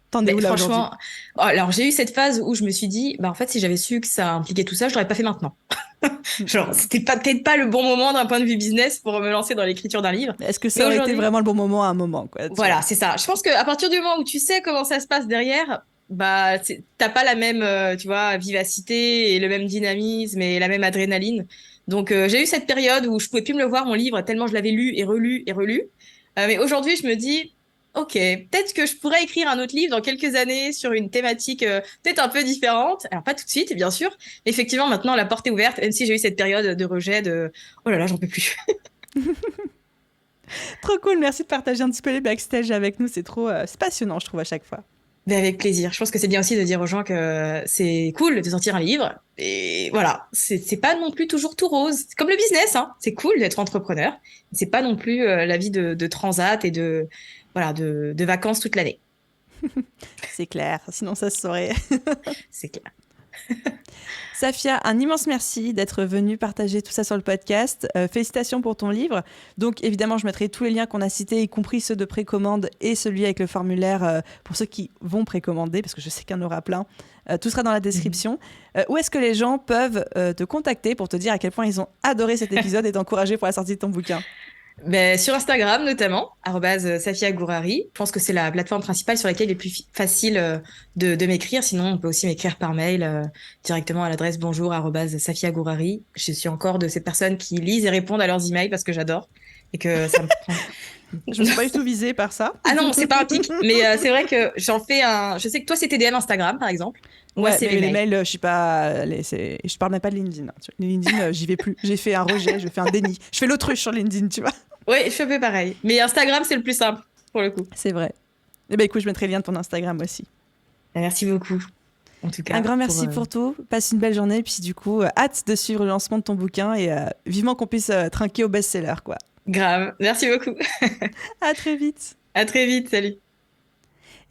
t'en es où là aujourd'hui? Franchement, alors j'ai eu cette phase où je me suis dit, bah en fait, si j'avais su que ça impliquait tout ça, je l'aurais pas fait maintenant. Genre, c'était peut-être pas le bon moment d'un point de vue business pour me lancer dans l'écriture d'un livre. Est-ce que ça aurait été vraiment le bon moment à un moment, quoi? Voilà, c'est ça. Je pense qu'à partir du moment où tu sais comment ça se passe derrière, bah t'as pas la même tu vois, vivacité et le même dynamisme et la même adrénaline. Donc, j'ai eu cette période où je pouvais plus me le voir, mon livre, tellement je l'avais lu et relu et relu. Mais aujourd'hui, je me dis, OK, peut-être que je pourrais écrire un autre livre dans quelques années sur une thématique peut-être un peu différente. Alors, pas tout de suite, bien sûr. Mais effectivement, maintenant, la porte est ouverte, même si j'ai eu cette période de rejet de, oh là là, j'en peux plus. Trop cool, merci de partager un petit peu les backstage avec nous, c'est passionnant, je trouve, à chaque fois. Mais avec plaisir. Je pense que c'est bien aussi de dire aux gens que c'est cool de sortir un livre. Et voilà, c'est pas non plus toujours tout rose. C'est comme le business, hein. C'est cool d'être entrepreneur. C'est pas non plus la vie de transat et voilà, de vacances toute l'année. C'est clair, sinon ça se saurait. C'est clair. Safia, un immense merci d'être venue partager tout ça sur le podcast. Félicitations pour ton livre. Donc évidemment, je mettrai tous les liens qu'on a cités, y compris ceux de précommande et celui avec le formulaire pour ceux qui vont précommander, parce que je sais qu'il y en aura plein. Tout sera dans la description. Où est-ce que les gens peuvent te contacter pour te dire à quel point ils ont adoré cet épisode et t'encourager pour la sortie de ton bouquin? Ben, sur Instagram notamment, @Safia Gourari. Je pense que c'est la plateforme principale sur laquelle il est plus facile de m'écrire. Sinon, on peut aussi m'écrire par mail directement à l'adresse bonjour@Safia Gourari. Je suis encore de ces personnes qui lisent et répondent à leurs emails parce que j'adore et que ça me prend. Je ne suis pas du tout visée par ça. Ah non, c'est pas un tic, mais c'est vrai que j'en fais un. Je sais que toi, c'est tes DM Instagram, par exemple. Moi, Ouais, c'est mais les les mails. mails, je suis pas, je parle même pas de LinkedIn, hein. LinkedIn, j'y vais plus. J'ai fait un rejet, je fais un déni. Je fais l'autruche sur LinkedIn, tu vois. Oui, je fais un peu pareil. Mais Instagram, c'est le plus simple, pour le coup. C'est vrai. Eh ben écoute, je mettrai le lien de ton Instagram aussi. Merci beaucoup, en tout Un cas. grand merci pour tout. Passe une belle journée. Et puis du coup, hâte de suivre le lancement de ton bouquin et vivement qu'on puisse trinquer au best-seller, quoi. Grave. Merci beaucoup. À très vite. À très vite. Salut.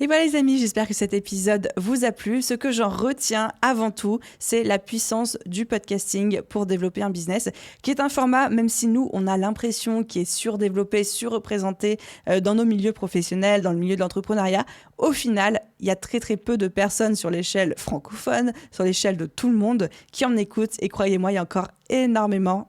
Et voilà les amis, j'espère que cet épisode vous a plu. Ce que j'en retiens avant tout, c'est la puissance du podcasting pour développer un business, qui est un format, même si nous, on a l'impression qu'il est surdéveloppé, surreprésenté dans nos milieux professionnels, dans le milieu de l'entrepreneuriat. Au final, il y a très très peu de personnes sur l'échelle francophone, sur l'échelle de tout le monde, qui en écoutent. Et croyez-moi, il y a encore énormément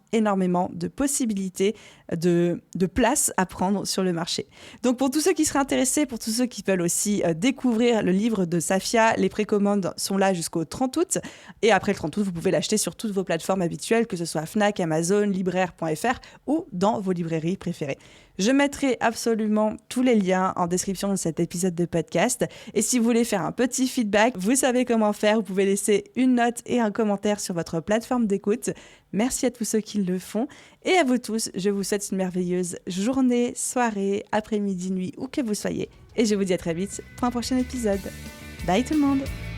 de possibilités, de place à prendre sur le marché. Donc pour tous ceux qui seraient intéressés, pour tous ceux qui veulent aussi découvrir le livre de Safia, les précommandes sont là jusqu'au 30 août. Et après le 30 août, vous pouvez l'acheter sur toutes vos plateformes habituelles, que ce soit Fnac, Amazon, Libraire.fr ou dans vos librairies préférées. Je mettrai absolument tous les liens en description de cet épisode de podcast. Et si vous voulez faire un petit feedback, vous savez comment faire. Vous pouvez laisser une note et un commentaire sur votre plateforme d'écoute. Merci à tous ceux qui le font. Et à vous tous, je vous souhaite une merveilleuse journée, soirée, après-midi, nuit, où que vous soyez. Et je vous dis à très vite pour un prochain épisode. Bye tout le monde!